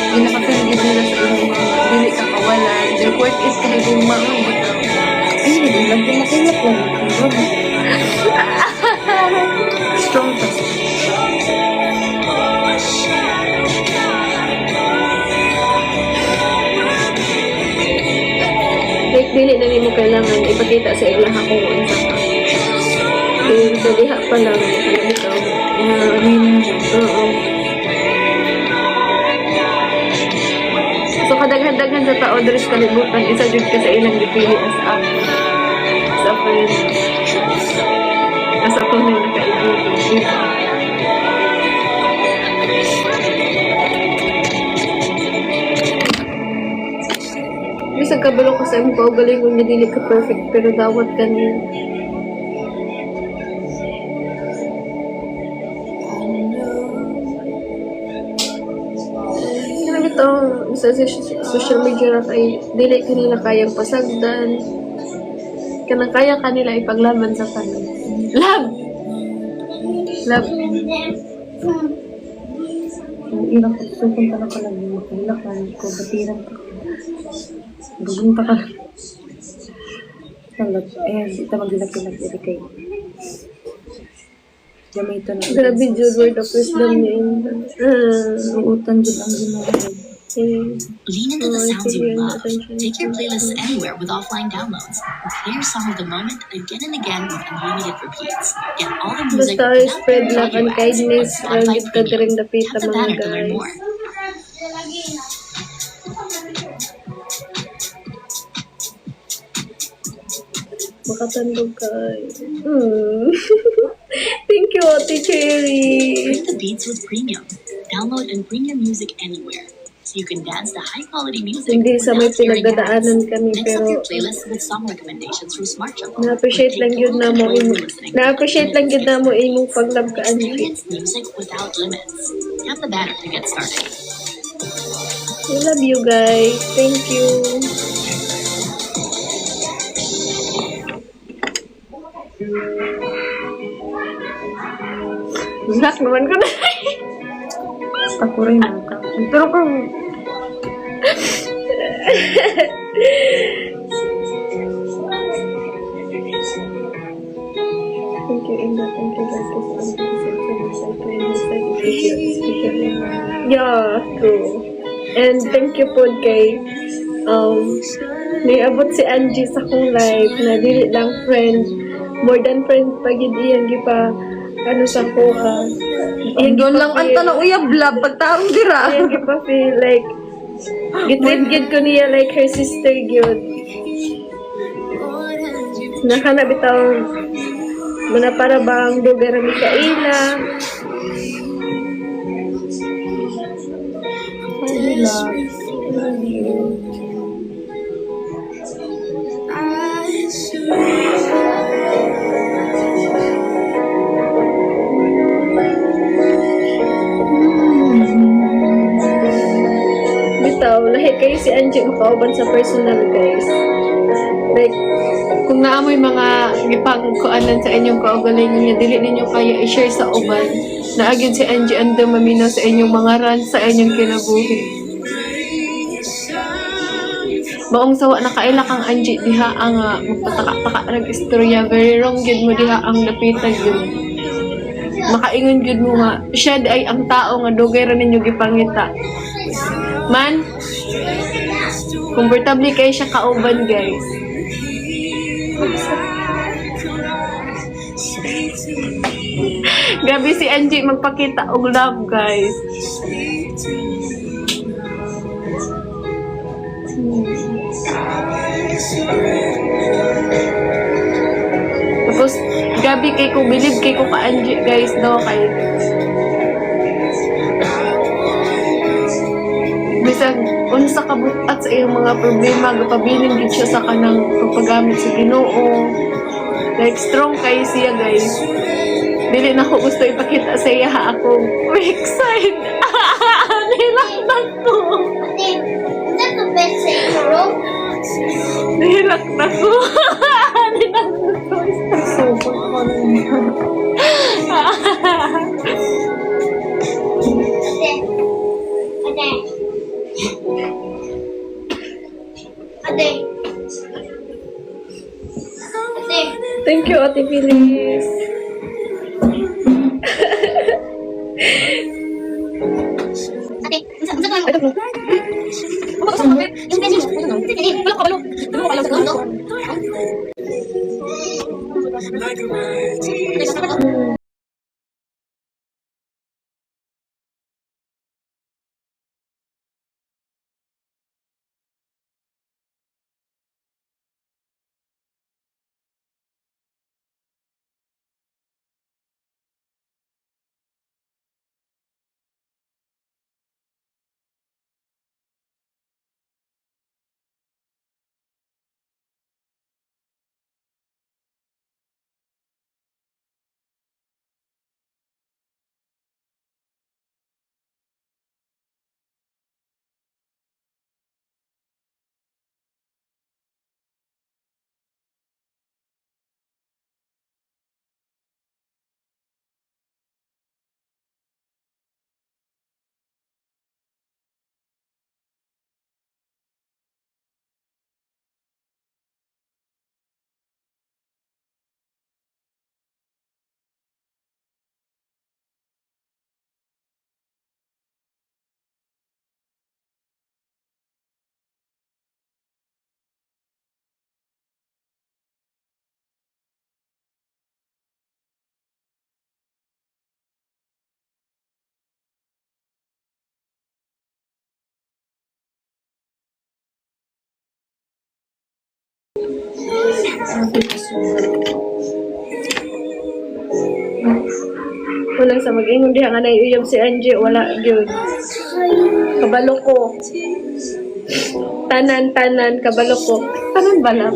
Hindi na kapilagid nila sa inyo mga dili ka kawalan. Their work is kahit umaang bitaw. Ay, hindi lang din nakilap ko. Strong pa. Like, dili na nimo kailangan ipakita sa ilang ako kung unsa ka. Sa diha pa lang, ito. Oo. So, kadaghan-daghan sa tao, there's kalibutan, isa jud ka sa ilang dipili as a friend. As a friend na kaibigan. Bisag kabalo ko sa imong kaugaling kung dili ka perfect, pero dawat ka niya. Ito, sa social media na kay dili kanila kayang pasagdan. Kanang kaya kanila ipaglaban sa kanan. Love! Love. Ilang kusukon ka na pala yung makailakan ko, batiran ka. Gugong pa ka. Talag, ito magilak-ilak dito kayo. Gamito na. Grabe jud word of wisdom niya. Uutan dyan ang ginawa. Lean into the sounds you love. Take your playlists anywhere with offline downloads. Play your song of the moment again and again with unlimited repeats. Get all the music Basta without spread the love and US kindness, with Spotify git ka Premium. rin dapit Tap the mga banner to learn guys. more. Makatandog ka. Thank you, Ate Cherry. Bring the beats with Premium. Download and bring your music anywhere. So you can dance to high-quality music Hindi sa may without hearing ads. pinagdadaanan kami, Mix up pero your playlist with song recommendations from Smart Shuffle. na-appreciate lang yun na mo na-appreciate lang yun na mo imong paglab ka Angie. Experience music without limits. Tap the banner to get started. I love you guys. Thank you. Black naman ko na. Ako rin ka. Pero kung Thank you, Inga. Thank you, guys. Yeah, true. And thank you po kay niabot si Angie sa kong live na dili lang friend, more than friend pag iyang gipa ano sa ko ha. Doon lang ang tanong uyab lab pagtaong dira. Iyang gipa feel like gitwid ko niya like her sister gyud. Nakana bitaw muna para bang lugar ni Kaila. Bitaw, lahi kayo si Angie makauban sa personal guys. Like, kung naamoy mga gipangkuanan sa inyong kaugalingon niya, dili ninyo kaya i-share sa uban. Naagin si Angie ando maminaw sa inyong mga rant sa inyong kinabuhi. Maong sawa na kaila kang Angie diha ang magpataka-taka ng istorya. Very wrong gid mo diha ang napitan yun. Makaingon gid mo nga, siya ay ang tao nga dugay ra ninyo gipangita. Man, komportable kayo siya kauban guys. Gabi si Angie magpakita og love, guys. Tapos, gabi kay ko, believe kay ko ka Angie, guys, no, kay bisag unsa kabutat sa iyong mga problema, gapabiling gid siya sa kanang pagpagamit sa Ginoo. Like, strong kay siya, guys. Dili na ko gusto ipakita sa iya ako weak side. Nilaktan ko. That's the best thing in the room. Nilaktan ko. Nilaktan ko. Support ko niya. Ate. Ate. Ate. Thank you, Ate Phyllis. Ate. Unsa ka? I don't know. Yung pencil. Ate, wala ka balo. Wala ka balo sa kondo. Walang sa mag-ingon diha nga naiuyab si Angie, wala gyud. Kabalo ko. Tanan kabalo ko. Tanan bala.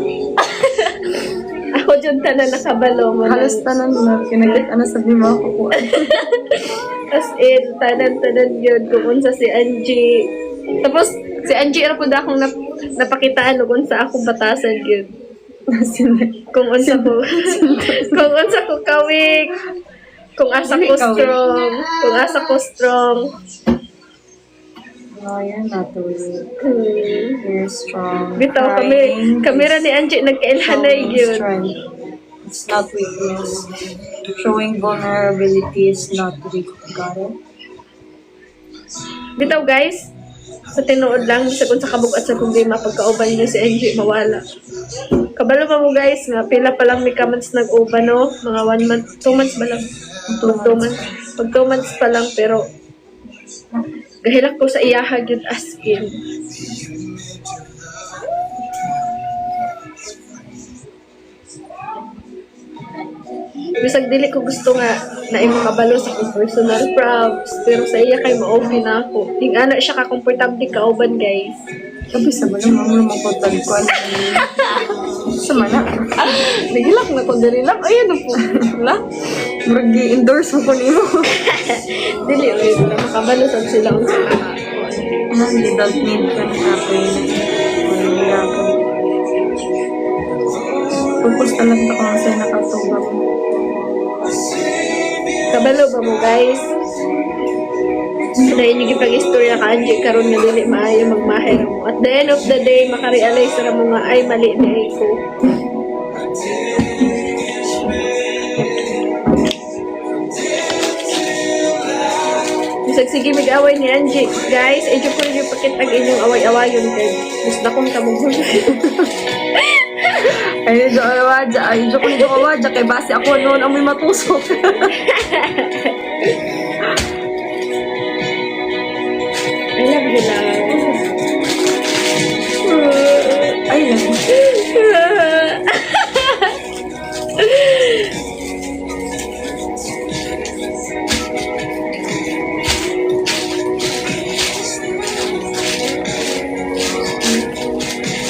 Ako dyan tanan nakabalo mo. Halos tanan na. Kinaglit ano sabi mo ako po. As in, tanan yun kung unsa si Angie. Tapos, si Angie ara pud akong napakitaan ug unsa akong batasan yun. Kung unsa ko. Kung unsa ko kawik. Kung asa ko strong. Kung asa ko strong. Oh, you're not weak. Hmm. You're strong. Bitaw kamera ni Angie nagkailhanay Showing yun. strength. It's not weakness. Showing vulnerability is not weak. Got it? Bitaw guys, sa tinuod lang, bisa kung sa kabug at sa problema, pagkauban niyo si Angie, mawala. Kabalo pa mo guys, nga pila pa lang may kamans nag-uban, no? Mga 1 month, 2 months ba lang? Pag 2 months pa lang, pero gahilak ko sa iyaha yun as in. Bisag dili ko gusto nga na makabalo sa akong personal props, pero sa iya kay ma-okay na ako. Yung ana siya ka-comfortable kauban guys. Sabi sa mga mamula magpapagkuhan. Sa mana? Nagilak na ko dili lang. Ayun na po. Wala. Mag-i-endorse mo ko nimo. Dili ulit na makabalo sa sila unsa na. You don't need ka na happen. Wala ko. Focus talaga ako nga sa'yo nakatuwa mo. Kabalo ba mo guys? Dahil yung ipag-istorya ka Angie karon nga dili maayo magmahay ra mo. At the end of the day makarealize ra mo nga ay mali na ko. Bisag sige mag-away ni Angie. Guys, ay ko rin yung pakitag inyong away-awayon kay gusto kong tamugon. Ay, jo awadja. Ay, jo ko ni awadja. Kay base ako noon amoy matusok. I love you, love. Ay, lang.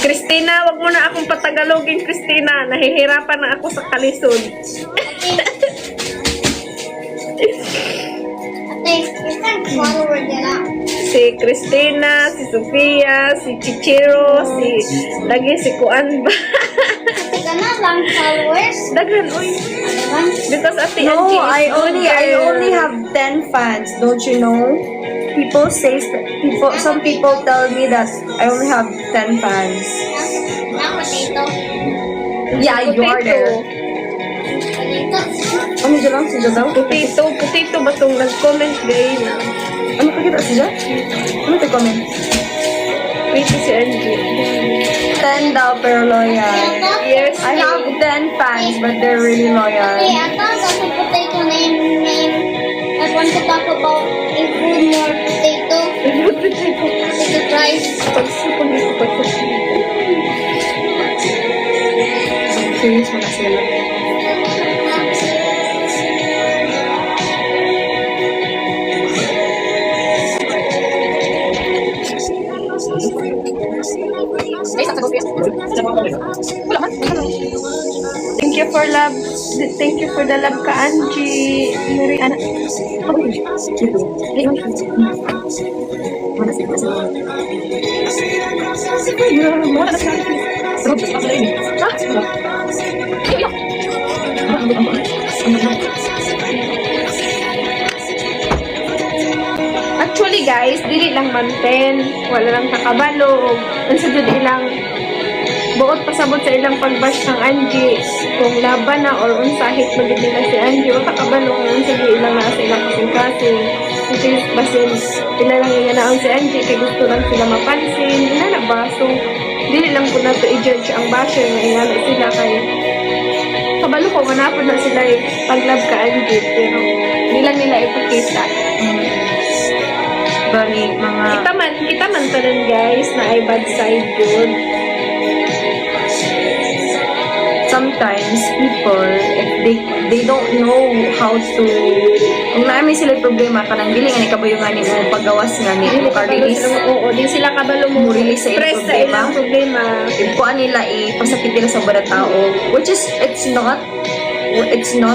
Christina, wag mo na akong patagalogin, Christina. Nahihirapan na ako sa kalisod. Ate, isang follower nila. Si Christina, si Sofia, si Chichiro, lagi si Kuan ba? Ate ka na lang followers. Daghan, uy. Because Ate No, Angie is I good only girl. have 10 fans. Don't you know? Some people tell me that I only have 10 fans. Na potato. Yeah, you are there. Potato. Ano dyan lang? Si Jadaw? Putito ba itong nag-comment gay na? Ano kakita si Jad? Ano ito comment? Pretty si Angie. 10 daw pero loyal. Yes, I have 10 fans but they're really Hey, loyal. I thought that's a potato name. I want to talk about include more potato. Potato fries. Curious mo na sila. Thank you for love. Thank you for the love ka, Angie. Mary, anak. Actually guys, dili lang manten, wala lang kakabalo, unsa jud ilang buot pasabot sa ilang pagbash ng Angie kung laban na or unsahit magid nila si Angie wala kakabalo kung unsa jud ilang naa sa ilang kasing-kasing. Kasi basin sila lang yung naon si Angie kay gusto lang sila mapansin, ina na ba? So, dili lang po na to i-judge ang basher nga ingalo sila kay kabalo ko manapod na sila pag-love ka Angie pero di lang nila ipakita. Bali, mga... Kita man tanan guys na ay bad side yun. Sometimes people, if they don't know how to... Kung namin sila problema, kanang dili nga ni kabayo nga ni mo paggawas nga ni mo ka-release. Oo, di sila kabalo mo Release sa ilang press sa ilang problema. Kuan nila ipasakit nila sa bada tao, which is it's not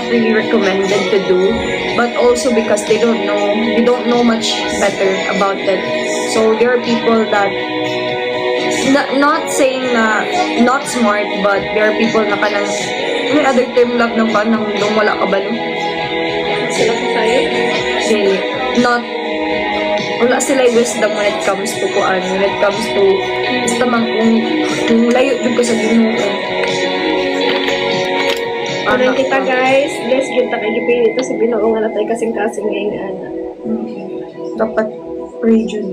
really recommended to do, but also because they don't know much better about it. So there are people that not saying na not smart, but there are people na kanang may other term lang ng pan nang wala ka balo. Sila ko tayo. Really, not wala sila wisdom when it comes to kuan, when it comes to basta man kung layo dito sa Ginoo. Ano kita guys, bless kita kay gipili ito si Ginoo nga natay kasing-kasing ngayon ana. Dapat pray jud.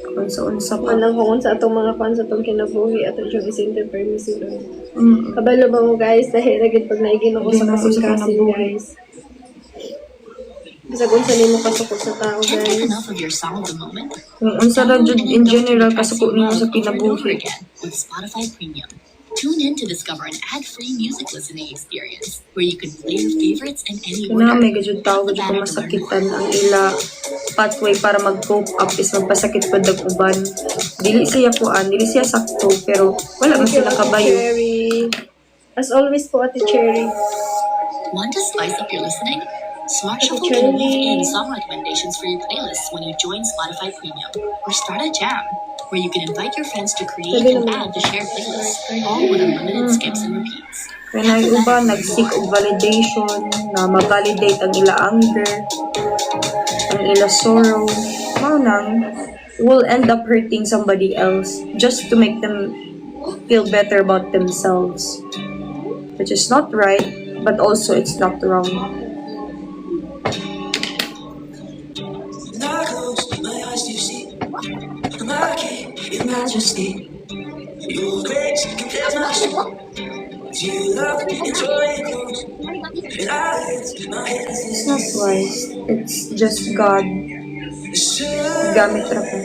Kung sa pa. Walang kung sa atong mga fans atong kinabuhi at yung isinter permission. Mm. Kabalo ba mo guys dahil lagid pag naigin ako sa Hindi na ako sa kasing-kasing kinabuhi. guys. Bisag unsa nimo kasukot sa tao Can't get guys. enough of your song of the moment? Kung unsa ra jud in general kasuko nimo sa Over and over kinabuhi. again with Spotify Premium. Tune in to discover an ad-free music listening experience where you can play your favorites in any Kuna order. may gajud tao gajud ko masakitan ang ila pathway para mag-cope up is magpasakit pud dag uban. Dili siya kuan, dili siya sakto pero wala man Thank you, sila Ate kabayo. Cherry. As always po, Ate Cherry. Want to spice up your listening? Smart Shuffle Cherry. can weave in song recommendations for your playlists when you join Spotify Premium. Or start a jam, where you can invite your friends to create Sabi and naman. add to shared playlists, all with unlimited skips and repeats. Kaya na uban nag-seek og validation na ma-validate ang ila anger, ang ila sorrow. Mao nang will end up hurting somebody else just to make them feel better about themselves. Which is not right, but also it's not wrong. And I close my eyes to see the marquee in majesty. You're great, you can tell my soul. You love, enjoy it, and I lift my hands It's not wise. It's just God. Gamit ra ko.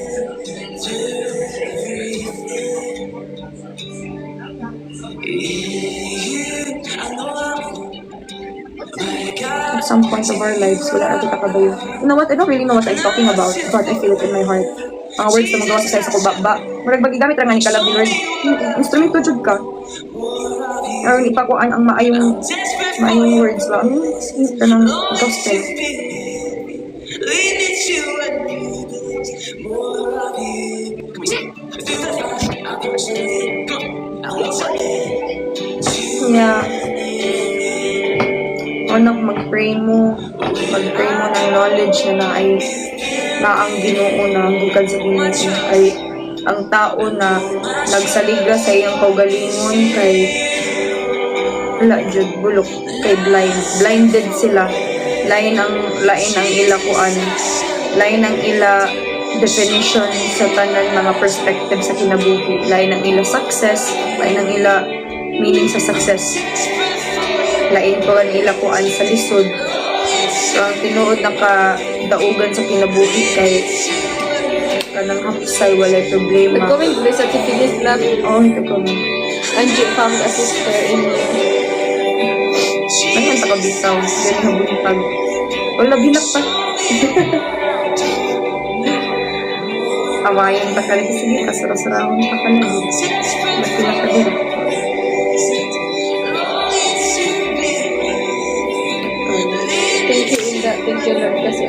At some point of our lives, wala na kita kabayo. You know what? I don't really know what I'm talking about, but I feel it in my heart. Mga words na magawa sa sa ko ba. Murag magigamit ra nga ni Kalab ni Lord. Instrumento jud ka. Aron ipakuan ang maayong words ba. Ito ng gospel. lean into what you do. More of you. Can we sing? Do the fire, I'll push it. Come on, I'll take it. Yeah. Anak, mag-pray mo ng knowledge na ang Ginoo na ang bukad sa Ginoo ay ang tao na nagsaliga sa iyang kaugalingon kay wala jud bulok kay blinded sila lain ang ila kuan lain ang ila definition sa tanan mga perspective sa kinabuhi lain ang ila success lain ang ila meaning sa success lain ko ang ila kuan sa lisod. So ang tinuod na kadaugan sa kinabuhi kay kanang hapsay walay problema. Nag-comment ba sa Tipilis lang? Oh, ito ko. Angie found a sister in Naman ta kabitaw, dili na buntag. Wala binak pa. Awayan ta kali sige kasara-sarahon pa kana. Magpila ka din. Thank you, Inda. Thank you, Lord, kasi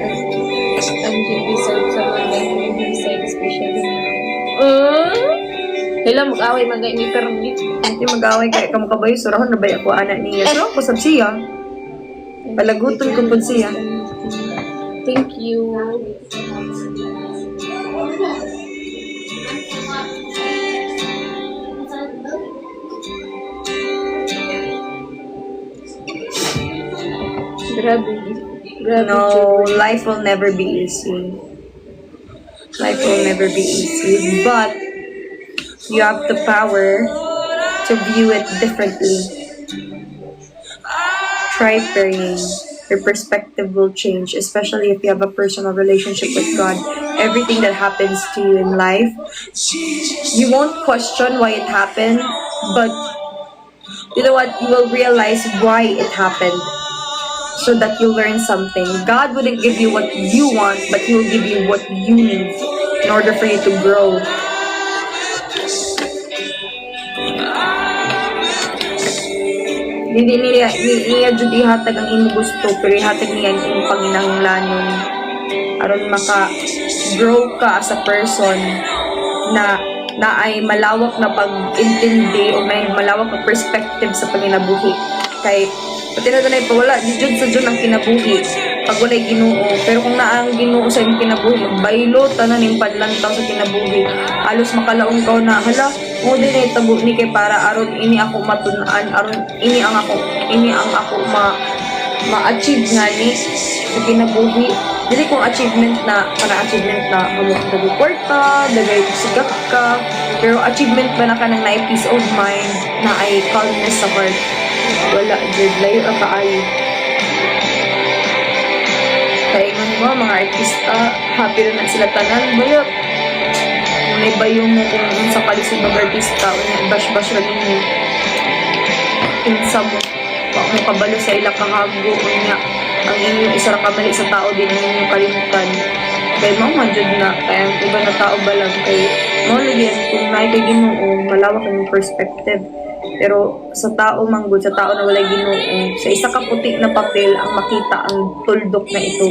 Angie deserves someone like you beside especially. Hila, mag-away, mag-aimi, pero hindi. Hindi mag-away kay kamo kabayo surahon na bay ako ana niya. So ko sab siya. Palaguton ko pud siya. Thank you. Grabe. Grabe. No, life will never be easy. Life will never be easy, but you have the power to view it differently. Try praying. Your perspective will change, especially if you have a personal relationship with God. Everything that happens to you in life, you won't question why it happened, but you know what? You will realize why it happened so that you learn something. God wouldn't give you what you want, but He will give you what you need in order for you to grow. Hindi niya jud ihatag ang imong gusto, pero ihatag niya ang imong panginahanglanon aron maka-grow ka as a person na ay malawak na pag-intindi o may malawak na perspective sa panginabuhi. Kay pati na dunay pawala jud sa jud ang kinabuhi pag walay Ginoo, pero kung naa ang Ginoo sa imong kinabuhi magbaylo tanan ning padlantaw sa kinabuhi halos makalaong ka na hala mo din ay tabo ni kay para aron ini ako matun-an aron ini ang ako ma-achieve nga ni sa kinabuhi. Dili kong achievement na amo ka kwarta, dagay sigak ka, pero achievement ba na kanang na peace of mind na ay calmness sa heart. Wala jud layo ra kaayo. Kaya mo mga artista, happy na sila tanan bayot. May bayo mo kung sa kalisod ng artista o bash-bash lang ninyo kinsa mo wag mo kabalo sa ila kahago niya ang inyong isa ra kamali sa tao din ang inyong kalimutan kay mao man jud na kaya ang iba na tao ba lang kay mao lagi kung naay kay Ginoo malawak ang perspective pero sa tao manggod sa tao na walay Ginoo sa isa ka puti na papel ang makita ang tuldok na ito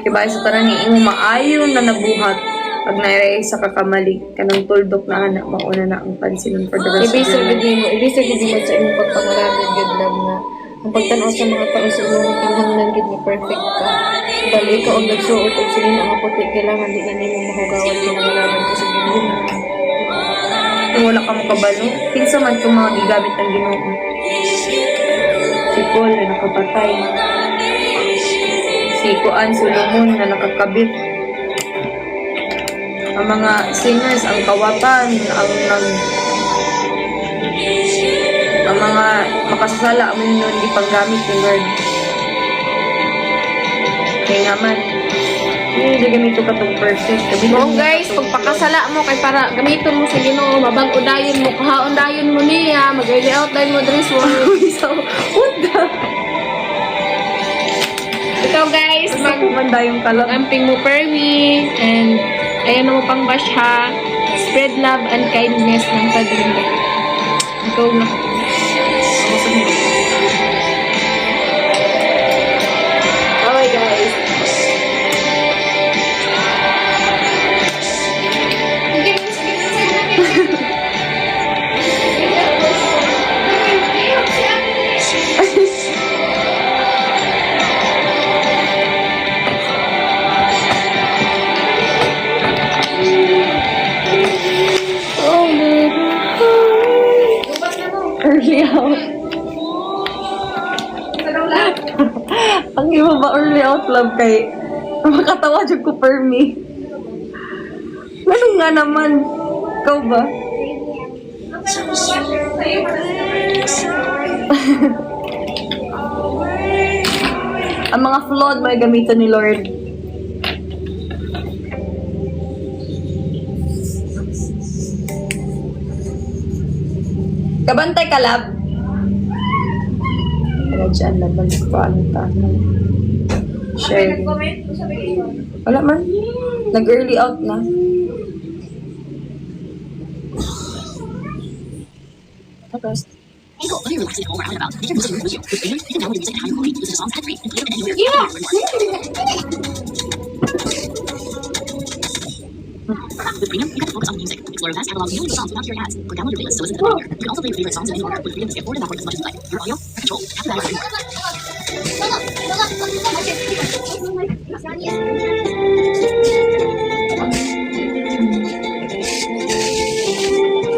kaya sa tanan ni imo maayo na nabuhat pag nairay sa kakamali, kanang tuldok na anak, mauna na ang pansin for the rest of your life. Ibisig mo sa imong pagpangaramid gud lang na ang pagtan-aw sa mga tao sa imong kinahanglan gud ni perfect ka. Bali ka og nagsuot og sila nga puti kailangan di na nimo mahugawan kinahanglan ka sa Ginoo. Kung wala ka makabalo, pinsa man itong mga gigamit ng Ginoo. Si Paul na nakapatay. Si Kuan Solomon na nakakabit. Ang mga singers, ang kawatan, ang mga makasasala ang nun ipanggamit ni Lord. Kaya naman, hindi gamito ka itong perfect. Mo guys, pagpakasala mo kay para gamiton mo sa Ginoo, mabag udayon mo, kahaon dayon mo niya, mag-early out dayon mo dress mo. So, ikaw guys, Magmanda yung kalab. mag-amping mo permi and ayan mo pang bash ha. Spread love and kindness ng Padre. Ikaw na. Okay guys. Early out. Ang iba ba early out love kay makatawa dyan ko per me. Ganun nga naman. Ikaw ba? Ang mga flawed may gamitan ni Lord. Kabantay ka, lab. Wala dyan, laban ko ano tayo. Share. Wala man. Nag-early out na. Tapos. Hey, cool. Let me relax at home or out and about. Make your music move with you. With Freedom, you can download your music anytime you want. Listen to songs ad-free and play them anywhere. Yeah. With Freedom, you get to focus on the music. Explore a vast catalog of millions of songs without hearing ads. Or download your playlist to listen to them anywhere. You can also play your favorite songs in any order. With Freedom, skip forward and backward as much as you like. Your audio, your control. Tap the dial for more.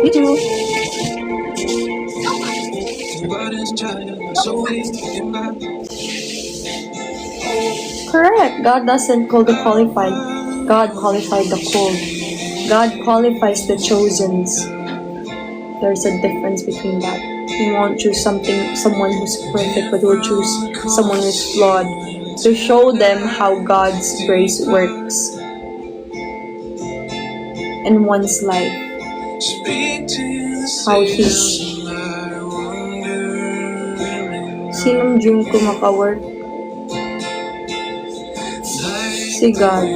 Me too. Everybody's trying, so wasting my Correct. God doesn't call the qualified. God qualified the called. God qualifies the chosens. There's a difference between that. He won't choose someone who's perfect, but will choose someone who's flawed to show them how God's grace works in one's life. speak to the How He's I wonder. sinong dream ko maka-work? Si God.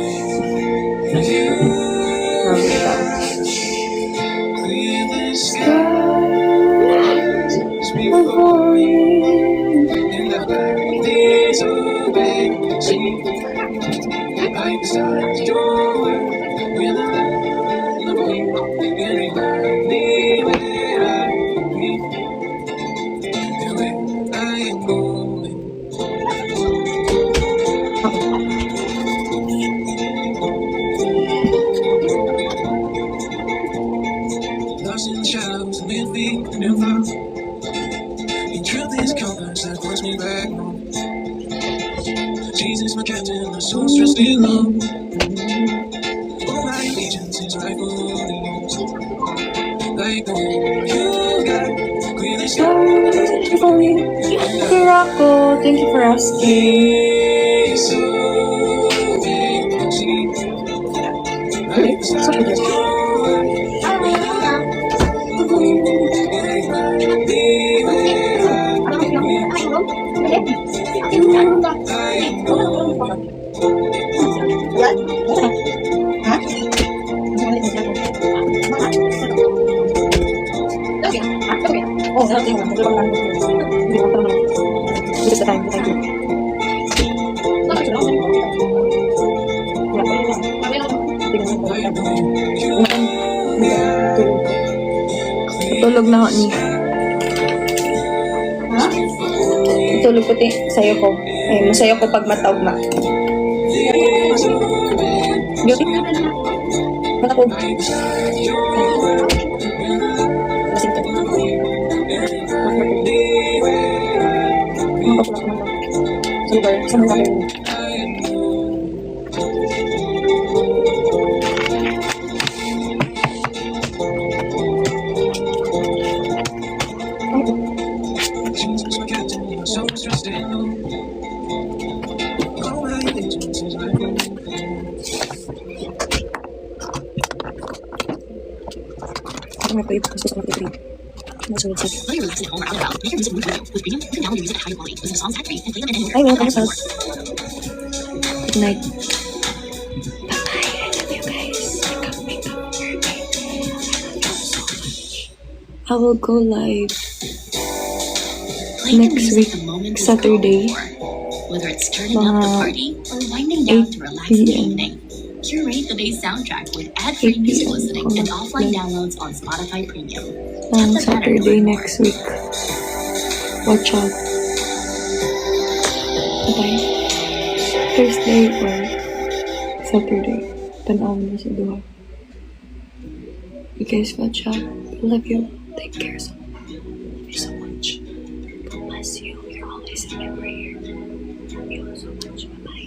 Grabe ka. Clear the skies before you, and the birthdays obey. I start your work with a line of you, and remind me where I've been and where I am going. Lost in the shadows with feet and thoughts. In truth, is compass that points me back home. Jesus, my captain, my soul stressed alone. Oh, my allegiance is rightfully yours. Like the one you got, clearly Thank you for me. Hey, Rocco. Thank you for asking. so big, see. Like the stars, your word, This is the time. Thank you. Tulog na ako ni. Tulog ko sa'yo ko. Ay, masaya ko pag matawag na. Beauty? Mata ko. Lasing ka. Silver. Saan ka rin? Ako nga pa yung gusto ko mag-trip. Masunod sa... Whether you're relaxing at home or out and about, make your music move with you. With Premium, you can download your music at higher quality. Listen to songs ad-free and play them in anywhere. Ay, well, Never kamusta? before. Good night. I will go live Play the next music week, the moment is Saturday, called for. Whether it's turning up the mga party or winding down 8 to relax in the p.m. evening, curate the day's soundtrack with ad-free 8 music p.m. listening and offline downloads on Spotify Premium. on Tap the banner to Saturday learn more. next week. Watch out. Bye. Thursday or Saturday. Tanaw na sa duha. You guys watch out. I love you. Take care so much. Love you so much. God bless you. You're always in my prayer. Love you so much. Bye.